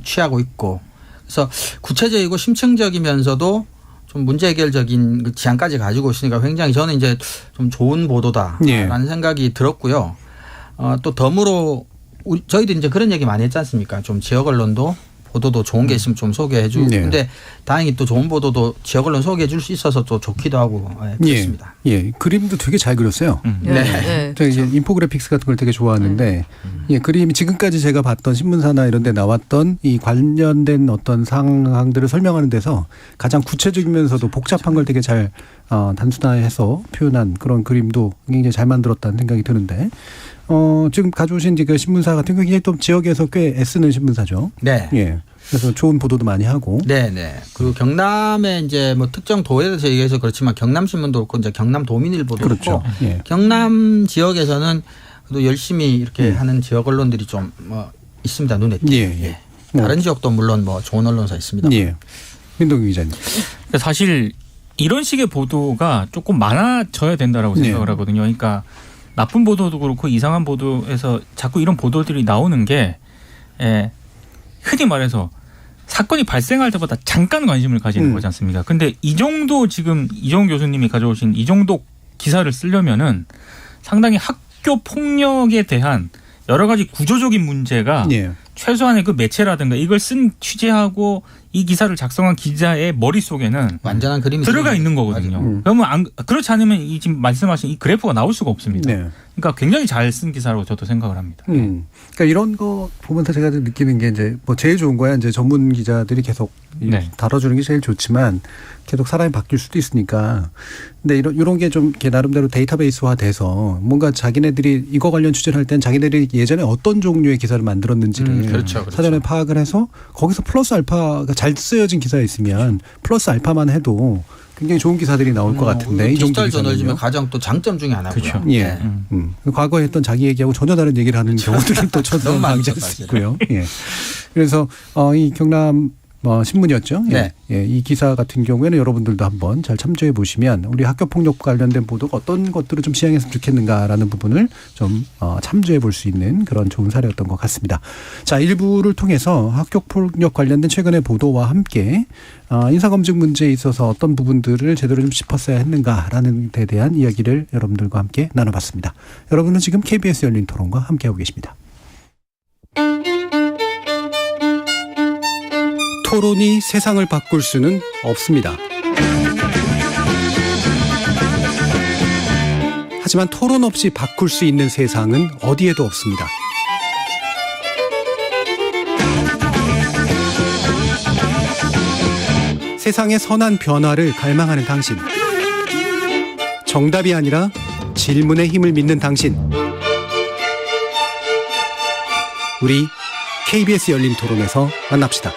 취하고 있고 그래서 구체적이고 심층적이면서도 좀 문제 해결적인 그 지향까지 가지고 있으니까 굉장히 저는 이제 좀 좋은 보도다라는 생각이 들었고요. 또 덤으로 저희도 이제 그런 얘기 많이 했지 않습니까? 좀 지역 언론도 보도도 좋은 게 있으면 좀 소개해 주고 근데 다행히 또 좋은 보도도 지역 언론 소개해 줄 수 있어서 또 좋기도 하고 그렇습니다. 그림도 되게 잘 그렸어요. 네. 제가 이제 인포그래픽스 같은 걸 되게 좋아하는데 그림이 지금까지 제가 봤던 신문사나 이런 데 나왔던 이 관련된 어떤 상황들을 설명하는 데서 가장 구체적이면서도 복잡한 걸 되게 잘 단순화해서 표현한 그런 그림도 굉장히 잘 만들었다는 생각이 드는데 지금 가져오신 그 신문사 같은 경우에 또 지역에서 꽤 애쓰는 신문사죠. 네. 예. 그래서 좋은 보도도 많이 하고. 네네. 그리고 경남의 이제 뭐 특정 도에 대해서 얘기해서 그렇지만 경남신문도 그렇고 이제 경남도민일보도 그렇죠. 그렇고 경남 지역에서는 또 열심히 이렇게 하는 지역 언론들이 좀 있습니다. 눈에 띄게. 다른 지역도 물론 뭐 좋은 언론사 있습니다. 민동기 기자님. 사실 이런 식의 보도가 조금 많아져야 된다라고 생각을 하거든요. 그러니까 나쁜 보도도 그렇고 이상한 보도에서 자꾸 이런 보도들이 나오는 게 흔히 말해서 사건이 발생할 때보다 잠깐 관심을 가지는 거지 않습니까? 근데 이 정도 지금 이종훈 교수님이 가져오신 이 정도 기사를 쓰려면은 상당히 학교 폭력에 대한 여러 가지 구조적인 문제가 최소한의 그 매체라든가 이걸 쓴 취재하고 이 기사를 작성한 기자의 머릿속에는 완전한 그림이 들어가 있는 거거든요. 그러면 그렇지 않으면 이 지금 말씀하신 이 그래프가 나올 수가 없습니다. 그러니까 굉장히 잘 쓴 기사라고 저도 생각을 합니다. 그러니까 이런 거 보면서 제가 느끼는 게 이제 뭐 제일 좋은 거야 이제 전문 기자들이 계속 다뤄주는 게 제일 좋지만 계속 사람이 바뀔 수도 있으니까. 근데 이런 게 좀 나름대로 데이터베이스화 돼서 뭔가 자기네들이 이거 관련 취재를 할 땐 자기네들이 예전에 어떤 종류의 기사를 만들었는지를 그렇죠. 사전에 파악을 해서 거기서 플러스 알파가 잘 쓰여진 기사가 있으면 플러스 알파만 해도 굉장히 좋은 기사들이 나올 것 같은데. 디지털 저널리즘의 가장 또 장점 중에 하나고요. 그렇죠. 과거에 했던 자기 얘기하고 전혀 다른 얘기를 하는 경우들을 또 천성 방지할 수 있고요. 그래서 이 경남 신문이었죠. 이 기사 같은 경우에는 여러분들도 한번 잘 참조해 보시면 우리 학교 폭력 관련된 보도가 어떤 것들을 좀 시행했으면 좋겠는가라는 부분을 좀 참조해 볼 수 있는 그런 좋은 사례였던 것 같습니다. 자, 1부를 통해서 학교 폭력 관련된 최근의 보도와 함께 인사검증 문제에 있어서 어떤 부분들을 제대로 좀 짚었어야 했는가라는 데 대한 이야기를 여러분들과 함께 나눠봤습니다. 여러분은 지금 KBS 열린 토론과 함께하고 계십니다. 토론이 세상을 바꿀 수는 없습니다. 하지만 토론 없이 바꿀 수 있는 세상은 어디에도 없습니다. 세상의 선한 변화를 갈망하는 당신. 정답이 아니라 질문의 힘을 믿는 당신. 우리 KBS 열린 토론에서 만납시다.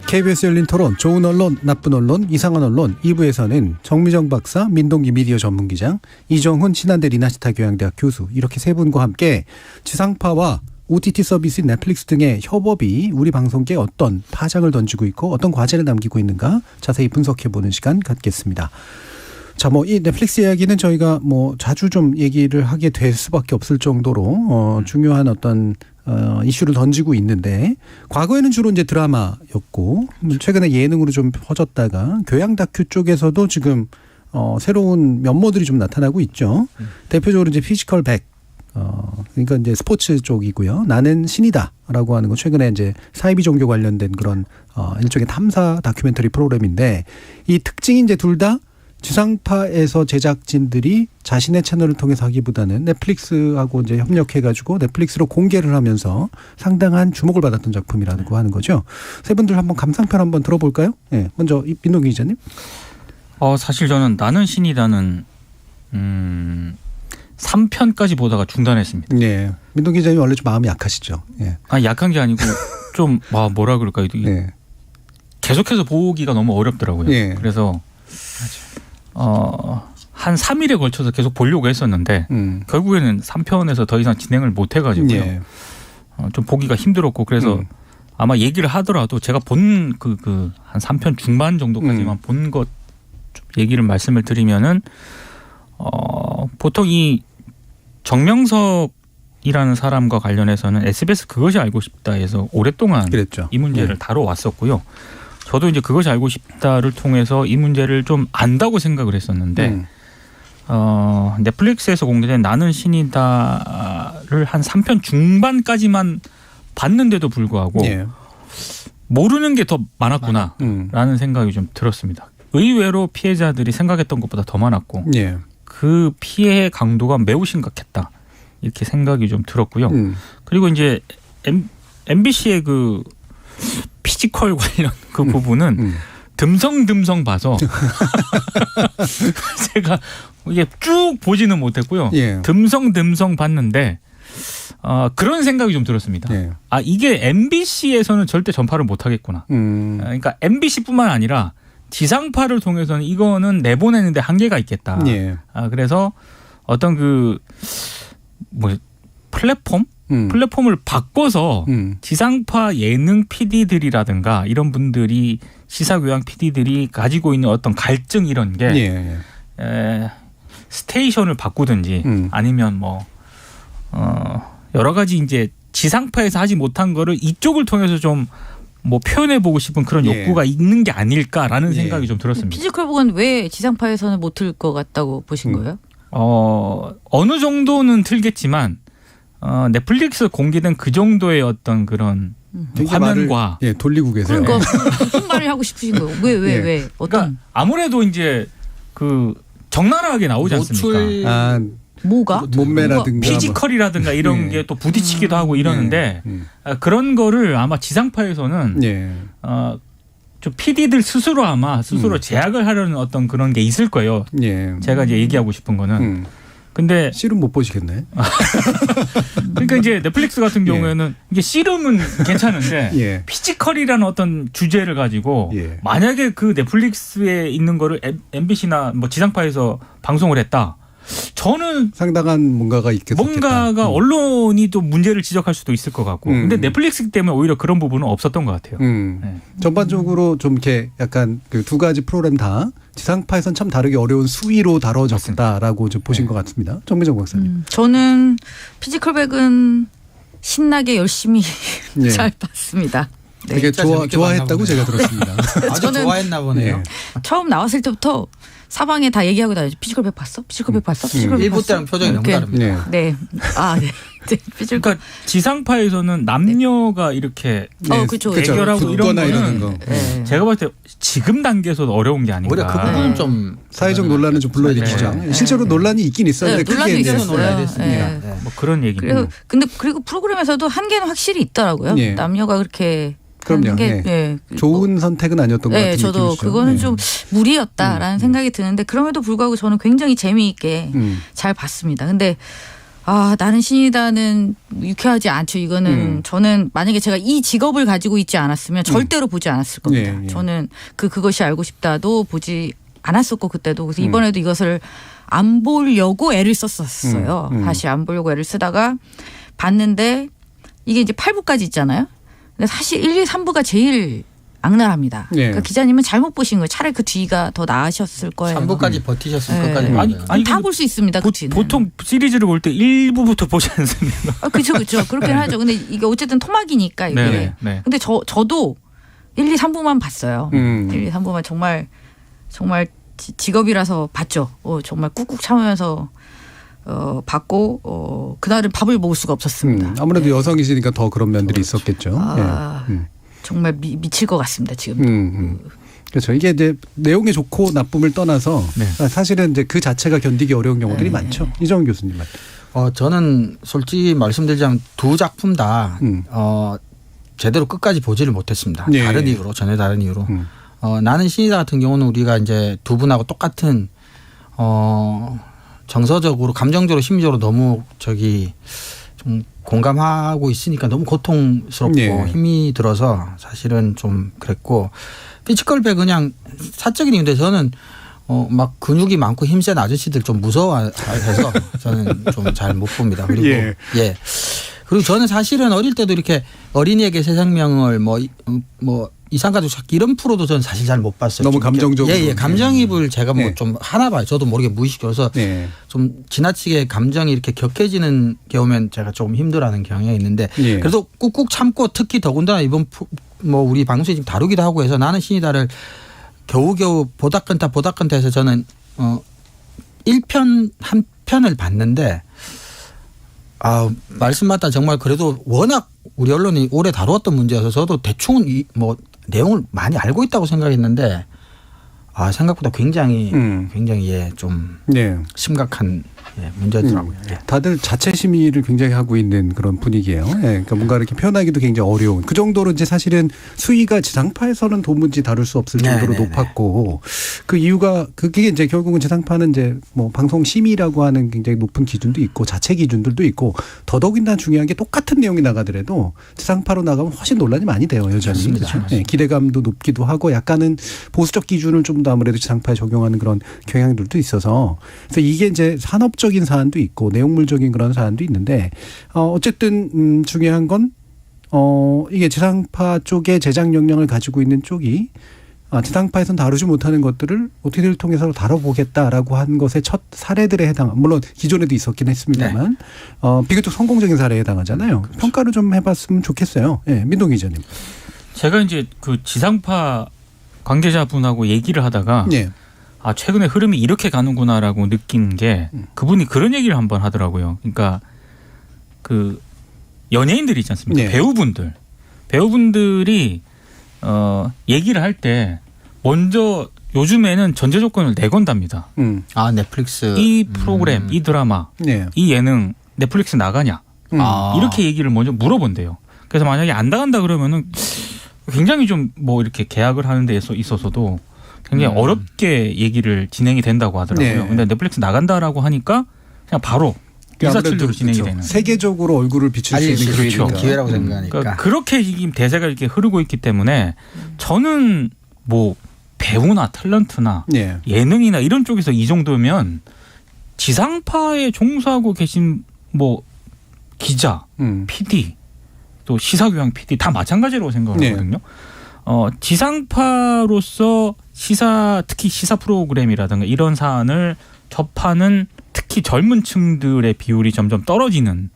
KBS 열린 토론, 좋은 언론, 나쁜 언론, 이상한 언론 2부에서는 정미정 박사, 민동기 미디어 전문기장, 이정훈 신한대 리나시타 교양대학 교수 이렇게 세 분과 함께 지상파와 OTT 서비스 넷플릭스 등의 협업이 우리 방송계에 어떤 파장을 던지고 있고 어떤 과제를 남기고 있는가 자세히 분석해보는 시간 갖겠습니다. 자, 뭐 이 넷플릭스 이야기는 저희가 뭐 자주 좀 얘기를 하게 될 수밖에 없을 정도로 중요한 어떤 이슈를 던지고 있는데 과거에는 주로 이제 드라마였고 최근에 예능으로 좀 퍼졌다가 교양 다큐 쪽에서도 지금 새로운 면모들이 좀 나타나고 있죠. 대표적으로 이제 피지컬 100 그러니까 이제 스포츠 쪽이고요. 나는 신이다라고 하는 거 최근에 이제 사이비 종교 관련된 그런 일종의 탐사 다큐멘터리 프로그램인데 이 특징이 이제 둘 다 지상파에서 제작진들이 자신의 채널을 통해서 하기보다는 넷플릭스하고 이제 협력해가지고 넷플릭스로 공개를 하면서 상당한 주목을 받았던 작품이라고 하는 거죠. 세 분들 한번 감상평 한번 들어볼까요? 네, 먼저 민동기 기자님. 사실 저는 나는 신이다는 3편까지 보다가 중단했습니다. 네, 민동기 기자님 원래 좀 마음이 약하시죠. 네. 약한 게 아니고 좀 뭐라 그럴까요? 네. 계속해서 보기가 너무 어렵더라고요. 네. 그래서 한 3일에 걸쳐서 계속 보려고 했었는데 결국에는 3편에서 더 이상 진행을 못 해가지고요. 네. 좀 보기가 힘들었고 그래서 아마 얘기를 하더라도 제가 본 한 3편 중반 정도까지만 본 것 얘기를 말씀을 드리면은 보통 이 정명석이라는 사람과 관련해서는 SBS 그것이 알고 싶다에서 오랫동안 그랬죠. 이 문제를 다뤄왔었고요. 저도 이제 그것이 알고 싶다를 통해서 이 문제를 좀 안다고 생각을 했었는데 넷플릭스에서 공개된 나는 신이다를 한 3편 중반까지만 봤는데도 불구하고 네. 모르는 게 더 많았구나라는 생각이 좀 들었습니다. 의외로 피해자들이 생각했던 것보다 더 많았고 네. 그 피해의 강도가 매우 심각했다 이렇게 생각이 좀 들었고요. 그리고 이제 MBC의 그 피지컬 관련 그 부분은 듬성듬성 봐서 제가 이게 쭉 보지는 못했고요. 예. 듬성듬성 봤는데 그런 생각이 좀 들었습니다. 예. 이게 MBC에서는 절대 전파를 못 하겠구나. 그러니까 MBC뿐만 아니라 지상파를 통해서는 이거는 내보내는데 한계가 있겠다. 예. 그래서 어떤 플랫폼을 바꿔서 지상파 예능 PD들이라든가 이런 분들이 시사교양 PD들이 가지고 있는 어떤 갈증 이런 게 스테이션을 바꾸든지 아니면 여러 가지 이제 지상파에서 하지 못한 거를 이쪽을 통해서 좀 표현해보고 싶은 그런 욕구가 있는 게 아닐까라는 생각이 좀 들었습니다. 피지컬북은 왜 지상파에서는 못 틀 것 같다고 보신 거예요? 어느 정도는 틀겠지만 넷플릭스 공개된 그 정도의 어떤 그런 화면과 돌리고 계세요. 그러니까 무슨 말을 하고 싶으신 거예요? 왜? 그러니까 아무래도 이제 그 적나라하게 나오지 않습니까? 뭐가? 몸매라든가 피지컬이라든가 이런 게 또 부딪히기도 하고 이러는데 그런 거를 아마 지상파에서는 좀 PD들 스스로 제약을 하려는 어떤 그런 게 있을 거예요. 제가 이제 얘기하고 싶은 거는. 근데 씨름 못 보시겠네. 그러니까 이제 넷플릭스 같은 경우에는 이게 씨름은 괜찮은데 피지컬이라는 어떤 주제를 가지고 만약에 그 넷플릭스에 있는 거를 MBC나 지상파에서 방송을 했다. 저는 상당한 뭔가가 뭔가가 언론이 또 문제를 지적할 수도 있을 것 같고 근데 넷플릭스 때문에 오히려 그런 부분은 없었던 것 같아요. 전반적으로 좀 이렇게 약간 그 두 가지 프로그램 다 지상파에선 참 다르게 어려운 수위로 다뤄졌다라고 좀 보신 것 같습니다. 정미정 박사님. 저는 피지컬백은 신나게 열심히 잘 봤습니다. 되게 좋아했다고 제가 들었습니다. 아주 좋아했나 보네요. 처음 나왔을 때부터 사방에 다 얘기하고 다녔죠. 피지컬백 봤어? 피지컬백 봤어? 피지컬백 일부 때랑 표정이 너무 다릅니다. 네. 그러니까 지상파에서는 남녀가 이렇게 그렇죠. 대결하고 이런 거는 거. 제가 봤을 때 지금 단계에서도 어려운 게 아닌가. 오히려 그 부분은 좀 사회적 논란을 좀 불러일으키죠. 실제로 논란이 있긴 있었는데 논란이 있었어요. 그런 얘기입니다. 그리고 프로그램에서도 한계는 확실히 있더라고요. 남녀가 그렇게 그럼요. 게 네. 좋은 선택은 아니었던 것 같아요. 저도 그거는 좀 무리였다라는 생각이 드는데 그럼에도 불구하고 저는 굉장히 재미있게 잘 봤습니다. 근데 나는 신이다는 유쾌하지 않죠. 이거는 저는 만약에 제가 이 직업을 가지고 있지 않았으면 절대로 보지 않았을 겁니다. 예. 저는 그것이 알고 싶다도 보지 않았었고 그때도 그래서 이번에도 이것을 안 보려고 애를 썼었어요. 다시 안 보려고 애를 쓰다가 봤는데 이게 이제 8부까지 있잖아요. 근데 사실 1, 2, 3부가 제일 악랄합니다. 예. 그러니까 기자님은 잘못 보신 거예요. 차라리 그 뒤가 더 나으셨을 거예요. 3부까지 버티셨을 네. 것까지. 아니, 다 볼 수 있습니다. 그 뒤는. 보통 시리즈를 볼 때 1부부터 보지 않습니까? 그렇죠. 그렇긴 하죠. 근데 이게 어쨌든 토막이니까 이게. 네. 근데 저도 1, 2, 3부만 봤어요. 1, 2, 3부만 정말 직업이라서 봤죠. 정말 꾹꾹 참으면서 봤고 그날은 밥을 먹을 수가 없었습니다. 아무래도 네. 여성이시니까 더 그런 면들이 있었겠죠. 정말 미칠 것 같습니다. 지금. 그렇죠. 이게 이제 내용이 좋고 나쁨을 떠나서 사실은 이제 그 자체가 견디기 어려운 경우들이 많죠. 이정훈 교수님. 저는 솔직히 말씀드리자면 두 작품 다 제대로 끝까지 보지를 못했습니다. 예. 다른 이유로 전혀 다른 이유로. 나는 신이다 같은 경우는 우리가 이제 두 분하고 똑같은 정서적으로 감정적으로 심리적으로 너무 좀 공감하고 있으니까 너무 고통스럽고 힘이 들어서 사실은 좀 그랬고 피지컬배 그냥 사적인 이유인데 저는 막 근육이 많고 힘센 아저씨들 좀 무서워해서 저는 좀 잘 못 봅니다. 그리고 그리고 저는 사실은 어릴 때도 이렇게 어린이에게 새 생명을 뭐 이상가족 찾기 이런 프로도 저는 사실 잘 못 봤어요. 너무 감정적으로. 감정이입을 제가 뭐 좀 하나 봐요. 저도 모르게 무의식적으로서 좀 지나치게 감정이 이렇게 격해지는 게 오면 제가 조금 힘들어하는 경향이 있는데 그래도 꾹꾹 참고 특히 더군다나 이번 우리 방송에 지금 다루기도 하고 해서 나는 신이다를 겨우겨우 보다끈다 해서 저는 1편 한 편을 봤는데 말씀마다 정말 그래도 워낙 우리 언론이 오래 다루었던 문제여서 저도 대충은 내용을 많이 알고 있다고 생각했는데 생각보다 굉장히 좀 심각한 문제더라고요. 다들 자체 심의를 굉장히 하고 있는 그런 분위기예요. 그러니까 뭔가 이렇게 표현하기도 굉장히 어려운. 그 정도로 이제 사실은 수위가 지상파에서는 도무지 다룰 수 없을 정도로 높았고 그 이유가 그게 이제 결국은 지상파는 이제 방송 심의라고 하는 굉장히 높은 기준도 있고 자체 기준들도 있고 더더욱이나 중요한 게 똑같은 내용이 나가더라도 지상파로 나가면 훨씬 논란이 많이 돼요. 여전히. 그렇죠? 기대감도 높기도 하고 약간은 보수적 기준을 좀 더 아무래도 지상파에 적용하는 그런 경향들도 있어서 그래서 이게 이제 산업적인 사안도 있고 내용물적인 그런 사안도 있는데 어쨌든 중요한 건 이게 지상파 쪽에 제작 역량을 가지고 있는 쪽이 지상파에서는 다루지 못하는 것들을 OTT를 통해서 다뤄보겠다라고 한 것의 첫 사례들에 물론 기존에도 있었긴 했습니다만 비교적 성공적인 사례에 해당하잖아요. 그렇죠. 평가를 좀 해봤으면 좋겠어요. 민동 기자님. 제가 이제 그 지상파 관계자분하고 얘기를 하다가 최근에 흐름이 이렇게 가는구나라고 느낀 게 그분이 그런 얘기를 한번 하더라고요. 그러니까 그 연예인들이 있지 않습니까? 배우분들이 얘기를 할 때 먼저 요즘에는 전제 조건을 내건답니다. 넷플릭스 이 프로그램, 이 드라마, 이 예능 넷플릭스 나가냐 이렇게 얘기를 먼저 물어본대요. 그래서 만약에 안 나간다 그러면은 굉장히 좀 이렇게 계약을 하는 데 있어서도 굉장히 어렵게 얘기를 진행이 된다고 하더라고요. 근데 넷플릭스 나간다라고 하니까 그냥 바로 일사천리로 진행이 되는. 세계적으로 얼굴을 비출 수 있는 기회라고 생각하니까. 그러니까 그렇게 지금 대세가 이렇게 흐르고 있기 때문에 저는 배우나 탤런트나 예능이나 이런 쪽에서 이 정도면 지상파에 종사하고 계신 기자, PD 또 시사교양 PD 다 마찬가지라고 생각을 하거든요. 지상파로서 특히 시사 프로그램이라든가 이런 사안을 접하는 특히 젊은 층들의 비율이 점점 떨어지는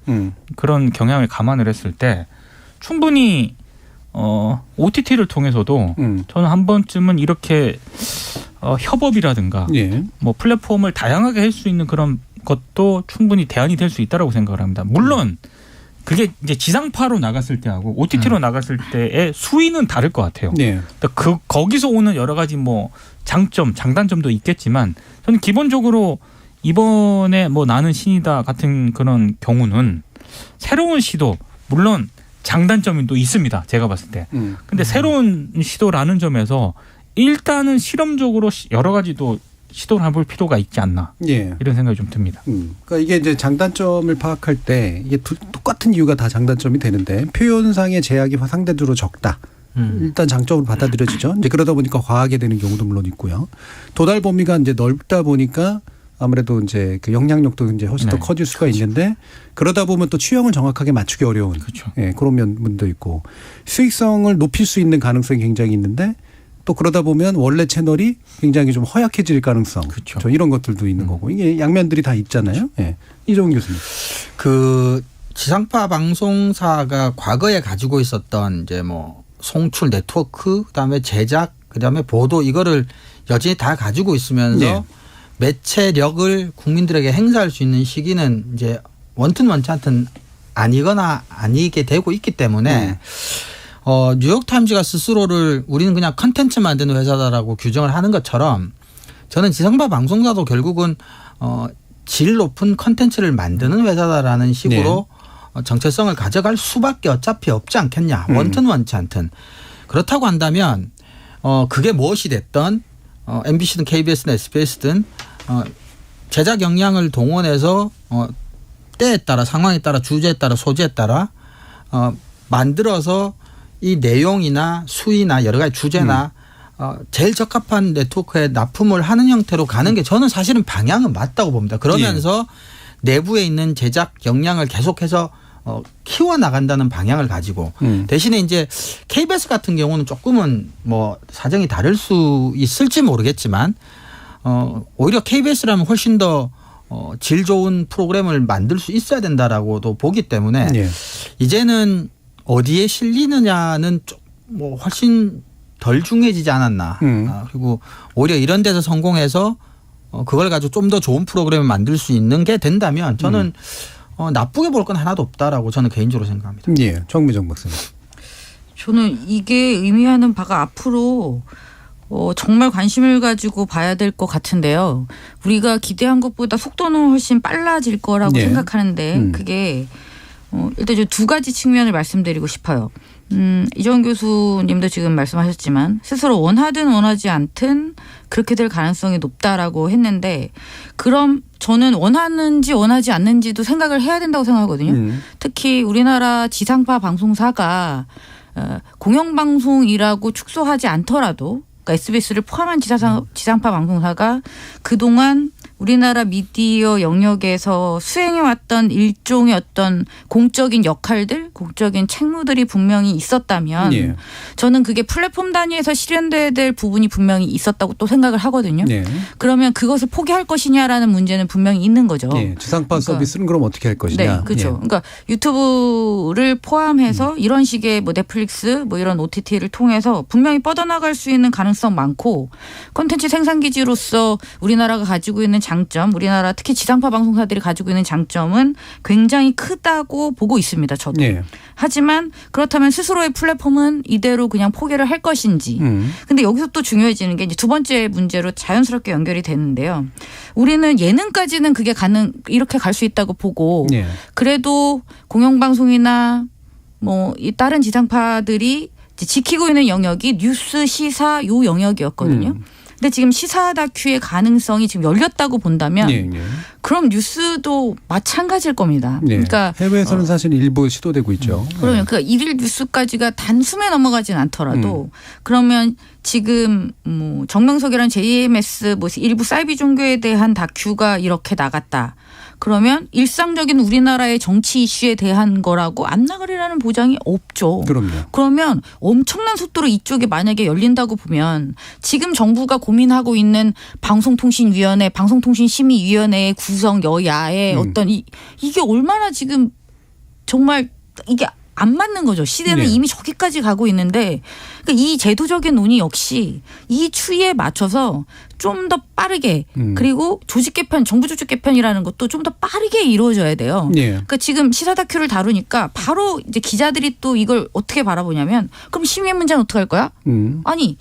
그런 경향을 감안을 했을 때 충분히 OTT를 통해서도 저는 한 번쯤은 이렇게 협업이라든가 플랫폼을 다양하게 할 수 있는 그런 것도 충분히 대안이 될 수 있다고 생각을 합니다. 물론 그게 이제 지상파로 나갔을 때하고 OTT로 나갔을 때의 수위는 다를 것 같아요. 그러니까 거기서 오는 여러 가지 장점, 장단점도 있겠지만 저는 기본적으로 이번에 나는 신이다 같은 그런 경우는 새로운 시도, 물론 장단점이 또 있습니다. 제가 봤을 때. 근데 새로운 시도라는 점에서 일단은 실험적으로 여러 가지도 시도를 해볼 필요가 있지 않나 이런 생각이 좀 듭니다. 그러니까 이게 이제 장단점을 파악할 때 이게 똑같은 이유가 다 장단점이 되는데 표현상의 제약이 상대적으로 적다. 일단 장점으로 받아들여지죠. 이제 그러다 보니까 과하게 되는 경우도 물론 있고요. 도달 범위가 이제 넓다 보니까 아무래도 이제 그 영향력도 이제 훨씬 더 커질 수가 있는데 그러다 보면 또 취향을 정확하게 맞추기 어려운 그런 면도 있고 수익성을 높일 수 있는 가능성이 굉장히 있는데 또 그러다 보면 원래 채널이 굉장히 좀 허약해질 가능성 이런 것들도 있는 거고 이게 양면들이 다 있잖아요. 이종훈 교수님. 그 지상파 방송사가 과거에 가지고 있었던 이제 뭐 송출 네트워크 그다음에 제작 그다음에 보도 이거를 여전히 다 가지고 있으면서 매체력을 국민들에게 행사할 수 있는 시기는 이제 원튼 원치 않든 아니거나 아니게 되고 있기 때문에 뉴욕타임즈가 스스로를 우리는 그냥 컨텐츠 만드는 회사다라고 규정을 하는 것처럼 저는 지상파 방송사도 결국은 질 높은 컨텐츠를 만드는 회사다라는 식으로 정체성을 가져갈 수밖에 어차피 없지 않겠냐. 원튼 원치 않든. 그렇다고 한다면 그게 무엇이 됐던 MBC든 KBS든 SBS든 제작 역량을 동원해서 때에 따라 상황에 따라 주제에 따라 소재에 따라 만들어서 이 내용이나 수위나 여러 가지 주제나 제일 적합한 네트워크에 납품을 하는 형태로 가는 게 저는 사실은 방향은 맞다고 봅니다. 그러면서 내부에 있는 제작 역량을 계속해서 키워나간다는 방향을 가지고 대신에 이제 KBS 같은 경우는 조금은 뭐 사정이 다를 수 있을지 모르겠지만 오히려 KBS라면 훨씬 더 질 좋은 프로그램을 만들 수 있어야 된다라고도 보기 때문에 이제는 어디에 실리느냐는 좀 뭐 훨씬 덜 중요해지지 않았나. 그리고 오히려 이런 데서 성공해서 그걸 가지고 좀 더 좋은 프로그램을 만들 수 있는 게 된다면 저는 나쁘게 볼 건 하나도 없다라고 저는 개인적으로 생각합니다. 예, 정미정 박사님. 저는 이게 의미하는 바가 앞으로 정말 관심을 가지고 봐야 될 것 같은데요. 우리가 기대한 것보다 속도는 훨씬 빨라질 거라고 생각하는데 그게 일단 두 가지 측면을 말씀드리고 싶어요. 이종훈 교수님도 지금 말씀하셨지만 스스로 원하든 원하지 않든 그렇게 될 가능성이 높다라고 했는데 그럼 저는 원하는지 원하지 않는지도 생각을 해야 된다고 생각하거든요. 특히 우리나라 지상파 방송사가 공영방송이라고 축소하지 않더라도 그러니까 SBS를 포함한 지상파 방송사가 그동안 우리나라 미디어 영역에서 수행해왔던 일종의 어떤 공적인 역할들, 공적인 책무들이 분명히 있었다면 저는 그게 플랫폼 단위에서 실현돼야 될 부분이 분명히 있었다고 또 생각을 하거든요. 그러면 그것을 포기할 것이냐라는 문제는 분명히 있는 거죠. 지상파 서비스는 그럼 어떻게 할 것이냐. 네, 그렇죠. 그러니까 유튜브를 포함해서 이런 식의 뭐 넷플릭스 뭐 이런 OTT를 통해서 분명히 뻗어나갈 수 있는 가능성 많고 콘텐츠 생산 기지로서 우리나라가 가지고 있는 장점, 우리나라 특히 지상파 방송사들이 가지고 있는 장점은 굉장히 크다고 보고 있습니다. 저도. 하지만 그렇다면 스스로의 플랫폼은 이대로 그냥 포기를 할 것인지. 근데 여기서 또 중요해지는 게 이제 두 번째 문제로 자연스럽게 연결이 되는데요. 우리는 예능까지는 그게 이렇게 갈 수 있다고 보고 그래도 공영방송이나 뭐 이 다른 지상파들이 지키고 있는 영역이 뉴스, 시사 요 영역이었거든요. 근데 지금 시사 다큐의 가능성이 지금 열렸다고 본다면 그럼 뉴스도 마찬가지일 겁니다. 그러니까 해외에서는 사실 일부 시도되고 있죠. 그러면 그 일일 뉴스까지가 단숨에 넘어가진 않더라도 그러면 지금 뭐 정명석이라는 JMS 뭐 일부 사이비 종교에 대한 다큐가 이렇게 나갔다. 그러면 일상적인 우리나라의 정치 이슈에 대한 거라고 안 나가리라는 보장이 없죠. 그러면 엄청난 속도로 이쪽에 만약에 열린다고 보면 지금 정부가 고민하고 있는 방송통신위원회, 방송통신심의위원회의 구성 여야의 어떤 이게 얼마나 지금 정말 이게 안 맞는 거죠. 시대는 이미 저기까지 가고 있는데 그러니까 이 제도적인 논의 역시 이 추이에 맞춰서 좀 더 빠르게 그리고 조직 개편, 정부 조직 개편이라는 것도 좀 더 빠르게 이루어져야 돼요. 그러니까 지금 시사 다큐를 다루니까 바로 이제 기자들이 또 이걸 어떻게 바라보냐면 그럼 심의 문제는 어떻게 할 거야? 아니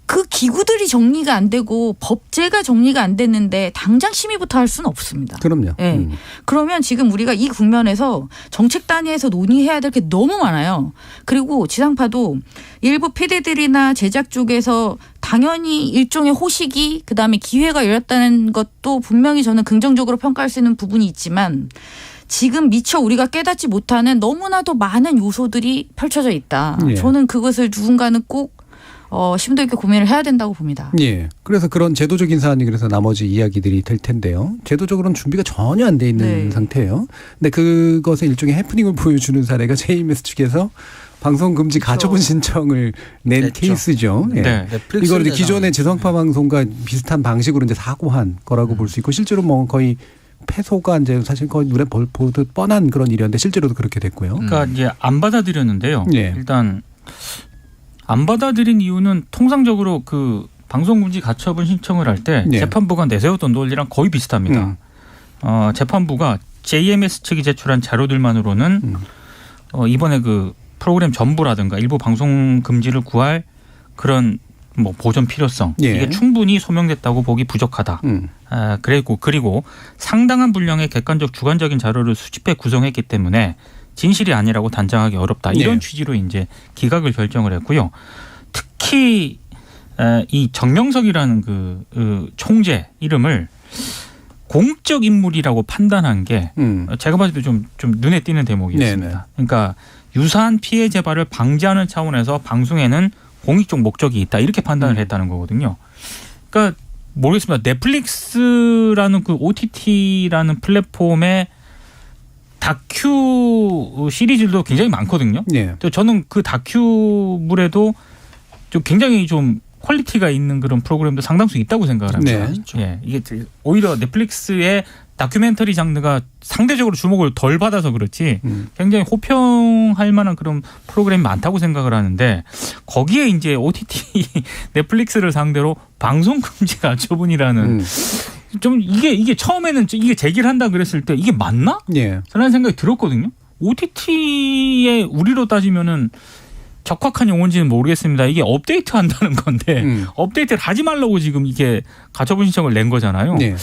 그 기구들이 정리가 안 되고 법제가 정리가 안 됐는데 당장 심의부터 할 수는 없습니다. 그럼요. 네. 그러면 지금 우리가 이 국면에서 정책 단위에서 논의해야 될 게 너무 많아요. 그리고 지상파도 일부 PD들이나 제작 쪽에서 당연히 일종의 호식이 그다음에 기회가 열렸다는 것도 분명히 저는 긍정적으로 평가할 수 있는 부분이 있지만 지금 미처 우리가 깨닫지 못하는 너무나도 많은 요소들이 펼쳐져 있다. 예. 저는 그것을 누군가는 꼭 심도 있게 고민을 해야 된다고 봅니다. 예. 그래서 그런 제도적인 사안이 그래서 나머지 이야기들이 될 텐데요. 제도적으로는 준비가 전혀 안 돼 있는 네. 상태예요. 근데 그것의 일종의 해프닝을 보여주는 사례가 JMS 측에서 방송 금지 가처분 신청을 낸 냈죠. 케이스죠. 예. 네. 이걸 이제 기존의 지상파 방송과 비슷한 방식으로 이제 사고한 거라고 볼 수 있고 실제로 뭐 거의 패소가 이제 사실 거의 눈에 보듯 뻔한 그런 일이었는데 실제로도 그렇게 됐고요. 그러니까 이제 안 받아들였는데요. 예. 일단 안 받아들인 이유는 통상적으로 그 방송금지 가처분 신청을 할 때 예. 재판부가 내세웠던 논리랑 거의 비슷합니다. 재판부가 JMS 측이 제출한 자료들만으로는 이번에 그 프로그램 전부라든가 일부 방송 금지를 구할 그런 뭐 보존 필요성 예. 이게 충분히 소명됐다고 보기 부족하다. 그리고 상당한 분량의 객관적 주관적인 자료를 수집해 구성했기 때문에 진실이 아니라고 단정하기 어렵다. 이런 네. 취지로 이제 기각을 결정을 했고요. 특히 이 정명석이라는 그 총재 이름을 공적 인물이라고 판단한 게 제가 봤을 때 좀 눈에 띄는 대목이었습니다. 네네. 그러니까 유사한 피해 재발을 방지하는 차원에서 방송에는 공익적 목적이 있다 이렇게 판단을 했다는 거거든요. 그러니까 모르겠습니다. 넷플릭스라는 그 OTT라는 플랫폼의 다큐 시리즈도 굉장히 많거든요. 네. 저는 그 다큐물에도 좀 굉장히 좀 퀄리티가 있는 그런 프로그램도 상당수 있다고 생각을 합니다. 네. 예, 이게 오히려 넷플릭스의 다큐멘터리 장르가 상대적으로 주목을 덜 받아서 그렇지 굉장히 호평할 만한 그런 프로그램이 많다고 생각을 하는데 거기에 이제 OTT 넷플릭스를 상대로 방송 금지 가처분이라는 좀 이게 처음에는 이게 제기를 한다 그랬을 때 이게 맞나? 예. 라는 생각이 들었거든요. OTT에 우리로 따지면은 적확한 용어인지는 모르겠습니다. 이게 업데이트 한다는 건데 업데이트를 하지 말라고 지금 이게 가처분 신청을 낸 거잖아요. 네.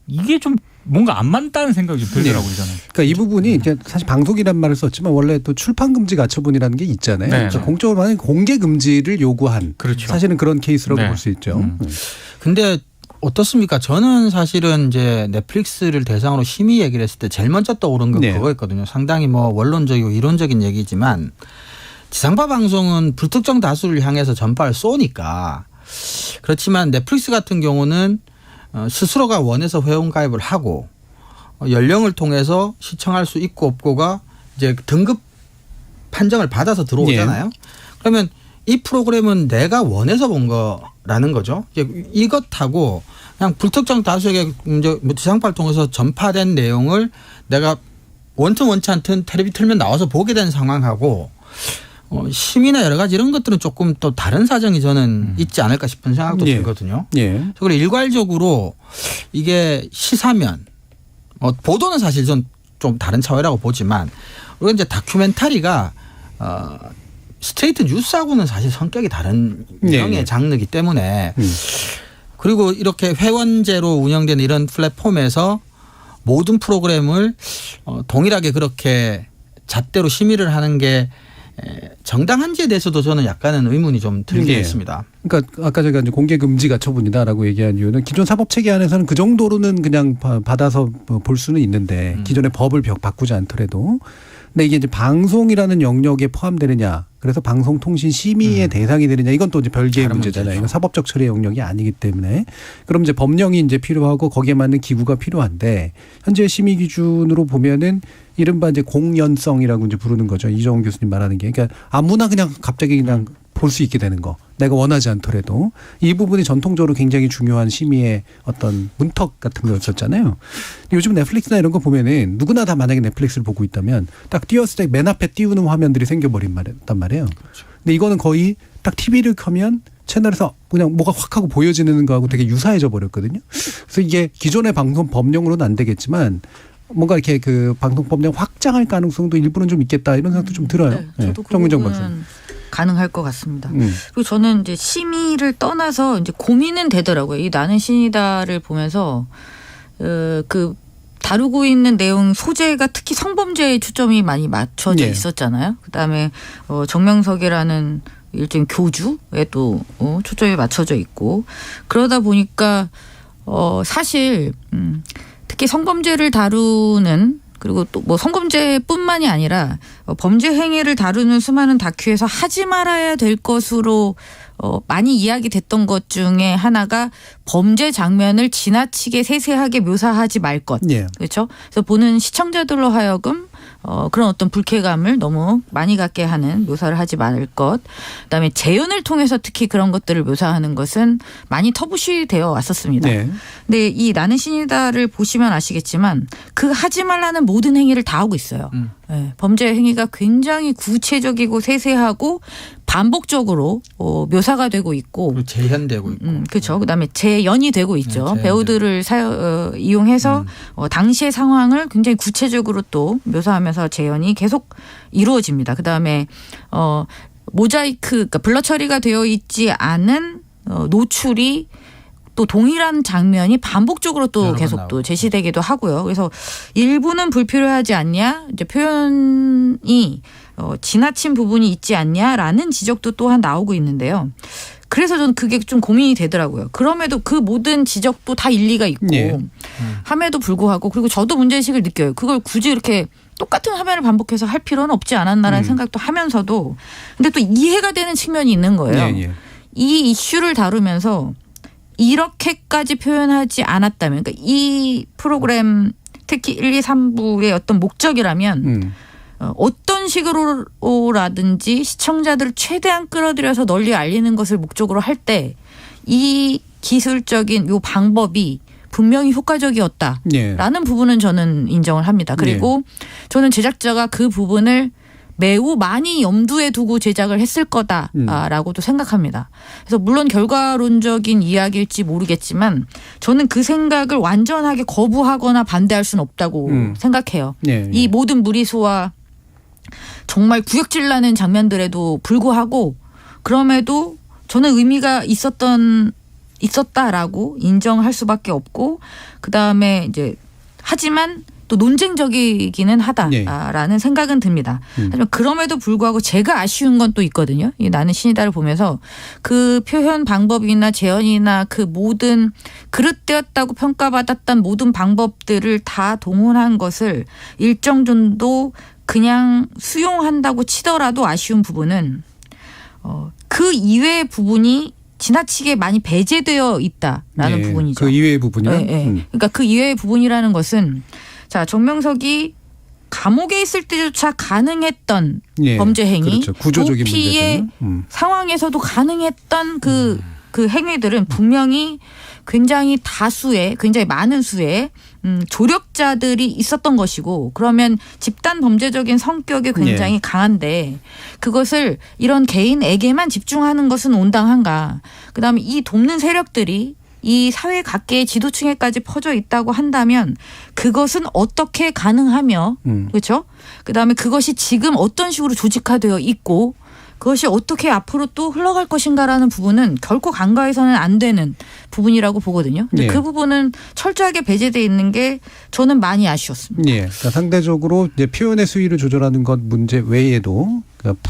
이게 좀 뭔가 안 맞다는 생각이 좀 들더라고요. 저는. 그러니까 이 부분이 이제 사실 방송이란 말을 썼지만 원래 또 출판 금지 가처분이라는 게 있잖아요. 네. 그러니까 공적으로 말하는 공개 금지를 요구한 그렇죠. 사실은 그런 케이스라고 네. 볼 수 있죠. 근데 어떻습니까? 저는 사실은 이제 넷플릭스를 대상으로 심의 얘기를 했을 때 제일 먼저 떠오른 건 네. 그거였거든요. 상당히 뭐 원론적이고 이론적인 얘기지만 지상파 방송은 불특정 다수를 향해서 전파를 쏘니까 그렇지만 넷플릭스 같은 경우는 스스로가 원해서 회원가입을 하고 연령을 통해서 시청할 수 있고 없고가 이제 등급 판정을 받아서 들어오잖아요. 예. 그러면 이 프로그램은 내가 원해서 본 거라는 거죠. 이것하고 그냥 불특정 다수에게 이제 지상파를 통해서 전파된 내용을 내가 원튼 원치 않든 텔레비 틀면 나와서 보게 된 상황하고 심의나 여러 가지 이런 것들은 조금 또 다른 사정이 저는 있지 않을까 싶은 생각도 예. 들거든요. 예. 그리고 일괄적으로 이게 시사면 보도는 사실 좀 다른 차원이라고 보지만 우리가 이제 다큐멘터리가 스트레이트 뉴스하고는 사실 성격이 다른 유형의 예. 장르이기 때문에 그리고 이렇게 회원제로 운영되는 이런 플랫폼에서 모든 프로그램을 동일하게 그렇게 잣대로 심의를 하는 게 정당한지에 대해서도 저는 약간은 의문이 좀 들긴 예. 했습니다. 그러니까 아까 제가 이제 공개 금지 가처분이다라고 얘기한 이유는 기존 사법 체계 안에서는 그 정도로는 그냥 받아서 볼 수는 있는데 기존의 법을 바꾸지 않더라도 근데 이게 이제 방송이라는 영역에 포함되느냐 그래서 방송통신 심의의 대상이 되느냐 이건 또 이제 별개의 다른 문제잖아요. 문제죠. 이건 사법적 처리 영역이 아니기 때문에 그럼 이제 법령이 이제 필요하고 거기에 맞는 기구가 필요한데 현재 심의 기준으로 보면은 이른바 이제 공연성이라고 이제 부르는 거죠. 이정훈 교수님 말하는 게 그러니까 아무나 그냥 갑자기 그냥 볼 수 있게 되는 거. 내가 원하지 않더라도 이 부분이 전통적으로 굉장히 중요한 심의의 어떤 문턱 같은 거였었잖아요. 요즘 넷플릭스나 이런 거 보면은 누구나 다 만약에 넷플릭스를 보고 있다면 딱 띄웠을 때 맨 앞에 띄우는 화면들이 생겨버린 말이었단 말이에요. 근데 이거는 거의 딱 TV를 켜면 채널에서 그냥 뭐가 확 하고 보여지는 거하고 되게 유사해져 버렸거든요. 그래서 이게 기존의 방송 법령으로는 안 되겠지만 뭔가 이렇게 그 방송 법령 확장할 가능성도 일부는 좀 있겠다 이런 생각도 좀 들어요. 네, 저도 그 정민정 부분은 박사님. 가능할 것 같습니다. 그리고 저는 이제 심의를 떠나서 이제 고민은 되더라고요. 이 나는 신이다를 보면서 그 다루고 있는 내용 소재가 특히 성범죄에 초점이 많이 맞춰져 네. 있었잖아요. 그다음에 정명석이라는 일종의 교주에 또 초점이 맞춰져 있고 그러다 보니까 사실 특히 성범죄를 다루는 그리고 또 뭐 성범죄뿐만이 아니라 범죄 행위를 다루는 수많은 다큐에서 하지 말아야 될 것으로 많이 이야기됐던 것 중에 하나가 범죄 장면을 지나치게 세세하게 묘사하지 말 것. 예. 그렇죠? 그래서 보는 시청자들로 하여금 그런 어떤 불쾌감을 너무 많이 갖게 하는 묘사를 하지 말 것. 그다음에 재연을 통해서 특히 그런 것들을 묘사하는 것은 많이 터부시 되어 왔었습니다. 네. 근데 이 나는 신이다를 보시면 아시겠지만 그 하지 말라는 모든 행위를 다 하고 있어요. 네, 범죄 행위가 굉장히 구체적이고 세세하고 반복적으로 묘사가 되고 있고 그리고 재현되고 있고. 그렇죠. 그다음에 재연이 되고 있죠. 재현되고. 배우들을 이용해서 당시의 상황을 굉장히 구체적으로 또 묘사하면서 재연이 계속 이루어집니다. 그다음에 모자이크, 그러니까 블러 처리가 되어 있지 않은 노출이 또 동일한 장면이 반복적으로 또 여러 번 계속 나오고. 또 제시되기도 하고요. 그래서 일부는 불필요하지 않냐, 이제 표현이 지나친 부분이 있지 않냐라는 지적도 또한 나오고 있는데요. 그래서 저는 그게 좀 고민이 되더라고요. 그럼에도 그 모든 지적도 다 일리가 있고 예. 함에도 불구하고 그리고 저도 문제의식을 느껴요. 그걸 굳이 이렇게 똑같은 화면을 반복해서 할 필요는 없지 않았나라는 생각도 하면서도 근데 또 이해가 되는 측면이 있는 거예요. 예, 예. 이 이슈를 다루면서 이렇게까지 표현하지 않았다면 그러니까 이 프로그램 특히 1, 2, 3부의 어떤 목적이라면 어떤 식으로라든지 시청자들을 최대한 끌어들여서 널리 알리는 것을 목적으로 할 때 이 기술적인 요 방법이 분명히 효과적이었다라는 예. 부분은 저는 인정을 합니다. 그리고 저는 제작자가 그 부분을 매우 많이 염두에 두고 제작을 했을 거다라고도 생각합니다. 그래서 물론 결과론적인 이야기일지 모르겠지만 저는 그 생각을 완전하게 거부하거나 반대할 수는 없다고 생각해요. 예, 예. 이 모든 무리수와 정말 구역질 나는 장면들에도 불구하고 그럼에도 저는 의미가 있었다라고 인정할 수밖에 없고 그다음에 이제 하지만 또 논쟁적이기는 하다라는 생각은 듭니다. 하지만 그럼에도 불구하고 제가 아쉬운 건 또 있거든요. 이 나는 신이다를 보면서 그 표현 방법이나 재현이나 그 모든 그릇되었다고 평가받았던 모든 방법들을 다 동원한 것을 일정 정도 그냥 수용한다고 치더라도 아쉬운 부분은 그 이외의 부분이 지나치게 많이 배제되어 있다라는 예. 부분이죠. 그 이외의 부분이요? 네, 네. 그러니까 그 이외의 부분이라는 것은 자 정명석이 감옥에 있을 때조차 가능했던 예. 범죄 행위, 그렇죠. 구조적인 도피의 문제는. 상황에서도 가능했던 그 행위들은 분명히 굉장히 굉장히 많은 수의 조력자들이 있었던 것이고 그러면 집단 범죄적인 성격이 굉장히 예. 강한데 그것을 이런 개인에게만 집중하는 것은 온당한가. 그다음에 이 돕는 세력들이 이 사회 각계의 지도층에까지 퍼져 있다고 한다면 그것은 어떻게 가능하며 그렇죠? 그다음에 그것이 지금 어떤 식으로 조직화되어 있고 그것이 어떻게 앞으로 또 흘러갈 것인가라는 부분은 결코 간과해서는 안 되는 부분이라고 보거든요. 근데 예. 그 부분은 철저하게 배제되어 있는 게 저는 많이 아쉬웠습니다. 예. 그러니까 상대적으로 이제 표현의 수위를 조절하는 것 문제 외에도 그러니까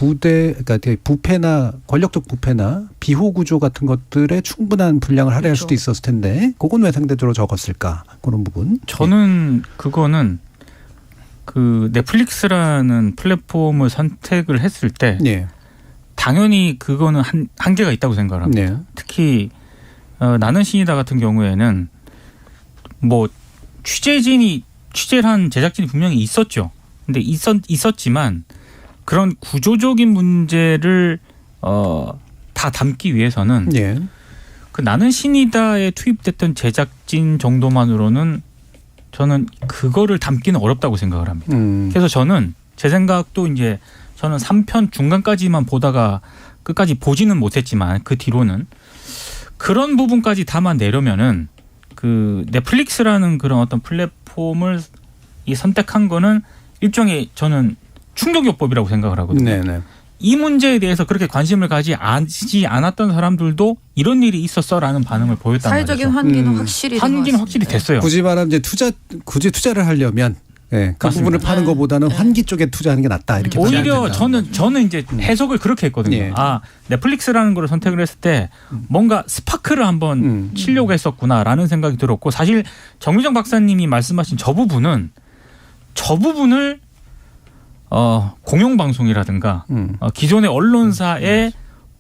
부패나 권력적 부패나 비호 구조 같은 것들에 충분한 분량을 할애할 그렇죠. 수도 있었을 텐데 그건 왜 상대적으로 적었을까 그런 부분. 저는 그거는 그 넷플릭스라는 플랫폼을 선택을 했을 때 예. 당연히 그거는 한계가 있다고 생각을 합니다. 네. 특히 나는 신이다 같은 경우에는 뭐 취재를 한 제작진이 분명히 있었죠. 근데 있었지만 그런 구조적인 문제를 다 담기 위해서는 예. 그 나는 신이다에 투입됐던 제작진 정도만으로는 저는 그거를 담기는 어렵다고 생각을 합니다. 그래서 저는 제 생각도 이제 저는 3편 중간까지만 보다가 끝까지 보지는 못했지만 그 뒤로는 그런 부분까지 담아내려면은 그 넷플릭스라는 그런 어떤 플랫폼을 선택한 거는 일종의 저는 충격요법이라고 생각을 하거든요. 네네. 이 문제에 대해서 그렇게 관심을 가지지 않았던 사람들도 이런 일이 있었어라는 반응을 보였단 말이죠. 사회적인 환기는 확실히 된 것 환기는 같습니다. 확실히 됐어요. 굳이 말하면 이제 굳이 투자를 하려면 예, 그 맞습니다. 부분을 파는 것보다는 환기 쪽에 투자하는 게 낫다 이렇게 오히려 판단된다. 저는 이제 해석을 그렇게 했거든요. 예. 아, 넷플릭스라는 걸 선택을 했을 때 뭔가 스파크를 한번 치려고 했었구나라는 생각이 들었고, 사실 정미정 박사님이 말씀하신 저 부분을 공영방송이라든가 기존의 언론사의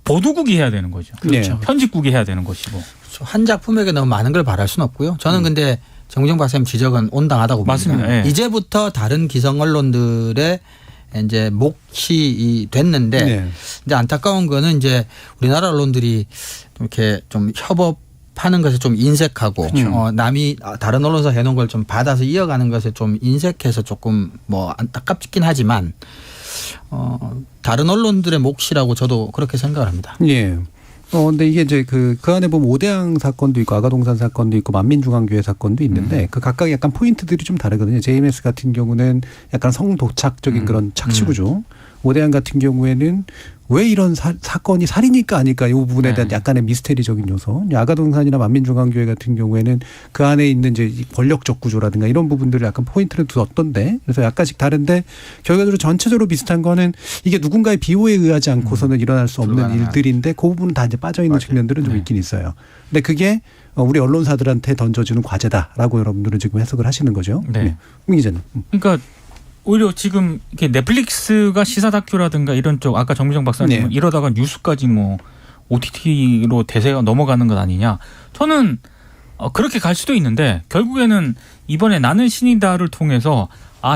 보도국이 해야 되는 거죠. 그렇죠. 편집국이 해야 되는 것이고. 한 작품에게 너무 많은 걸 바랄 수는 없고요. 저는 근데 정미정 박사님 지적은 온당하다고 봅니다. 맞습니다. 예. 이제부터 다른 기성 언론들의 이제 몫이 됐는데 네. 이제 안타까운 거는 이제 우리나라 언론들이 이렇게 좀 협업하는 것에 좀 인색하고 남이 다른 언론사 해놓은 걸 좀 받아서 이어가는 것에 좀 인색해서 조금 뭐 안타깝긴 하지만 다른 언론들의 몫이라고 저도 그렇게 생각을 합니다. 예. 근데 이게 이제 그 안에 보면 오대양 사건도 있고 아가동산 사건도 있고 만민중앙교회 사건도 있는데 그 각각 약간 포인트들이 좀 다르거든요. JMS 같은 경우는 약간 성도착적인 그런 착취구조. 오대양 같은 경우에는 왜 이런 사건이 살이니까 아닐까 이 부분에 대한 약간의 미스테리적인 요소. 아가동산이나 만민중앙교회 같은 경우에는 그 안에 있는 이제 권력적 구조라든가 이런 부분들을 약간 포인트를 두었던데, 그래서 약간씩 다른데 결과적으로 전체적으로 비슷한 거는 이게 누군가의 비호에 의하지 않고서는 일어날 수 없는 불가능한. 일들인데 그 부분은 다 이제 빠져 있는 측면들은 좀 있긴 있어요. 근데 그게 우리 언론사들한테 던져주는 과제다라고 여러분들은 지금 해석을 하시는 거죠. 네. 홍 기자님. 그러니까 오히려 지금 이렇게 넷플릭스가 시사 다큐라든가 이런 쪽, 아까 정미정 박사님은 네. 이러다가 뉴스까지 뭐 OTT로 대세가 넘어가는 것 아니냐. 저는 그렇게 갈 수도 있는데 결국에는 이번에 나는 신이다를 통해서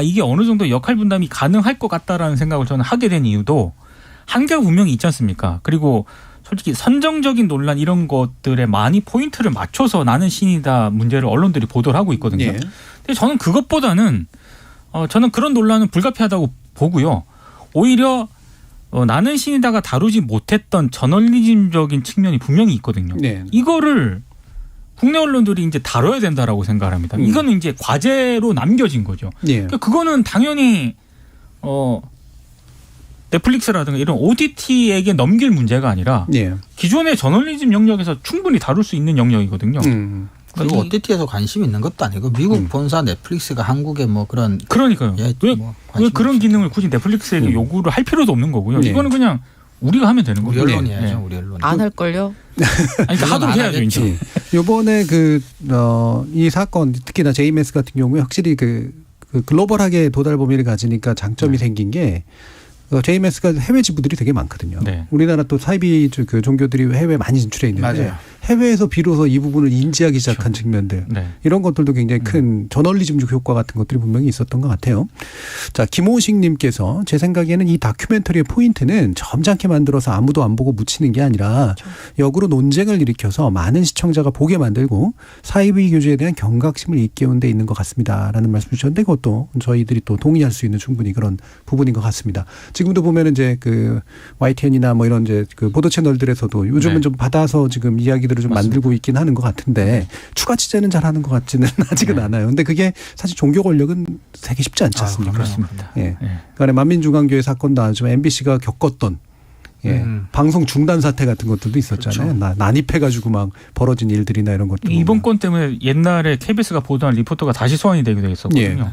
이게 어느 정도 역할 분담이 가능할 것 같다라는 생각을 저는 하게 된 이유도 한계가 분명히 있지 않습니까? 그리고 솔직히 선정적인 논란 이런 것들에 많이 포인트를 맞춰서 나는 신이다 문제를 언론들이 보도를 하고 있거든요. 네. 근데 저는 그것보다는 저는 그런 논란은 불가피하다고 보고요. 오히려 나는 신이다가 다루지 못했던 저널리즘적인 측면이 분명히 있거든요. 네. 이거를 국내 언론들이 이제 다뤄야 된다라고 생각을 합니다. 이거는 이제 과제로 남겨진 거죠. 예. 그러니까 그거는 당연히 넷플릭스라든가 이런 OTT에게 넘길 문제가 아니라 예. 기존의 저널리즘 영역에서 충분히 다룰 수 있는 영역이거든요. 그리고 OTT에서 관심이 있는 것도 아니고 미국 본사 넷플릭스가 한국에 뭐 그런 그러니까요. 예, 왜 뭐 그런 기능을 굳이 넷플릭스에게 요구를 할 필요도 없는 거고요. 네. 이거는 그냥 우리가 하면 되는 우리 거죠. 언론이 네. 해야죠. 우리 언론. 안 할걸요? 아니, 그러니까 하도록 안 해야죠. 하겠죠. 이제. 요번에 이 사건 특히나 JMS 같은 경우에 확실히 그 글로벌하게 도달 범위를 가지니까 장점이 생긴 게 JMS가 해외 지부들이 되게 많거든요. 네. 우리나라 또 사이비 그 종교들이 해외에 많이 진출해 있는데 맞아요. 해외에서 비로소 이 부분을 인지하기 시작한 측면들 네. 이런 것들도 굉장히 큰 저널리즘적 효과 같은 것들이 분명히 있었던 것 같아요. 자, 김호식 님께서 제 생각에는 이 다큐멘터리의 포인트는 점잖게 만들어서 아무도 안 보고 묻히는 게 아니라 역으로 논쟁을 일으켜서 많은 시청자가 보게 만들고 사이비 교주에 대한 경각심을 일깨우는 데 있는 것 같습니다라는 말씀 주셨는데 그것도 저희들이 또 동의할 수 있는 충분히 그런 부분인 것 같습니다. 지금도 보면 이제 그 YTN이나 뭐 이런 이제 그 보도 채널들에서도 요즘은 네. 좀 받아서 지금 이야기들을 좀 맞습니다. 만들고 있긴 하는 것 같은데 추가 취재는 잘하는 것 같지는 아직은 않아요. 근데 그게 사실 종교 권력은 되게 쉽지 않지 않습니까? 그렇습니다. 예. 네. 그러니까 만민중앙교회 사건도 아니지만 MBC가 겪었던 방송 중단 사태 같은 것들도 있었잖아요. 그렇죠. 난입해가지고 막 벌어진 일들이나 이런 것들. 이번 건 때문에 옛날에 KBS가 보도한 리포터가 다시 소환이 되기도 했었거든요.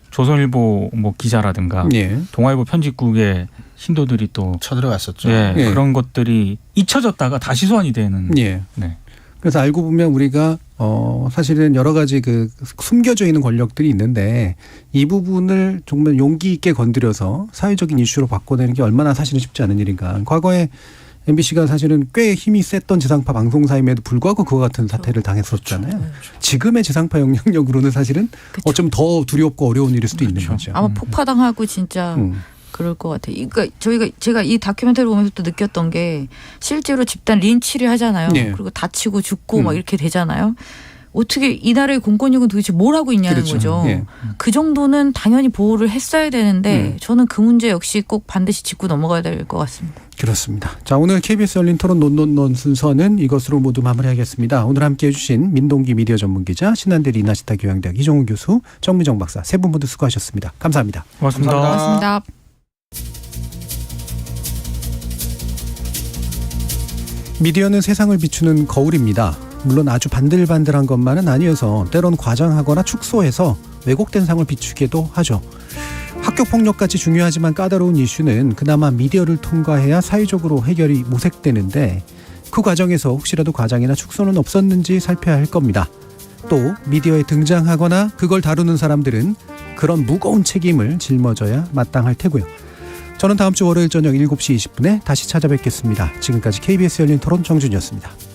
조선일보 뭐 기자라든가 예. 동아일보 편집국의 신도들이 또 쳐들어갔었죠. 예, 예. 그런 것들이 잊혀졌다가 다시 소환이 되는. 예. 네. 그래서 알고 보면 우리가 사실은 여러 가지 그 숨겨져 있는 권력들이 있는데 이 부분을 정말 용기 있게 건드려서 사회적인 이슈로 바꿔내는 게 얼마나 사실은 쉽지 않은 일인가. 과거에 MBC가 사실은 꽤 힘이 셌던 지상파 방송사임에도 불구하고 그와 같은 사태를 당했었잖아요. 지금의 지상파 영향력으로는 사실은 어쩌면 더 두렵고 어려운 일일 수도 있는 거죠. 아마 폭파당하고 진짜 그럴 것 같아요. 그러니까 제가 이 다큐멘터리 보면서 또 느꼈던 게 실제로 집단 린치를 하잖아요. 네. 그리고 다치고 죽고 막 이렇게 되잖아요. 어떻게 이 나라의 공권력은 도대체 뭘 하고 있냐는 그렇죠. 거죠. 예. 그 정도는 당연히 보호를 했어야 되는데 저는 그 문제 역시 꼭 반드시 짚고 넘어가야 될 것 같습니다. 그렇습니다. 자, 오늘 KBS 열린 토론 논논논 순서는 이것으로 모두 마무리하겠습니다. 오늘 함께해 주신 민동기 미디어 전문기자, 신한대 리나시타 교양대학 이종훈 교수, 정미정 박사 세 분 모두 수고하셨습니다. 감사합니다. 고맙습니다. 감사합니다. 고맙습니다. 미디어는 세상을 비추는 거울입니다. 물론 아주 반들반들한 것만은 아니어서 때론 과장하거나 축소해서 왜곡된 상을 비추기도 하죠. 학교폭력같이 중요하지만 까다로운 이슈는 그나마 미디어를 통과해야 사회적으로 해결이 모색되는데 그 과정에서 혹시라도 과장이나 축소는 없었는지 살펴야 할 겁니다. 또 미디어에 등장하거나 그걸 다루는 사람들은 그런 무거운 책임을 짊어져야 마땅할 테고요. 저는 다음 주 월요일 저녁 7시 20분에 다시 찾아뵙겠습니다. 지금까지 KBS 열린 토론 정준이었습니다.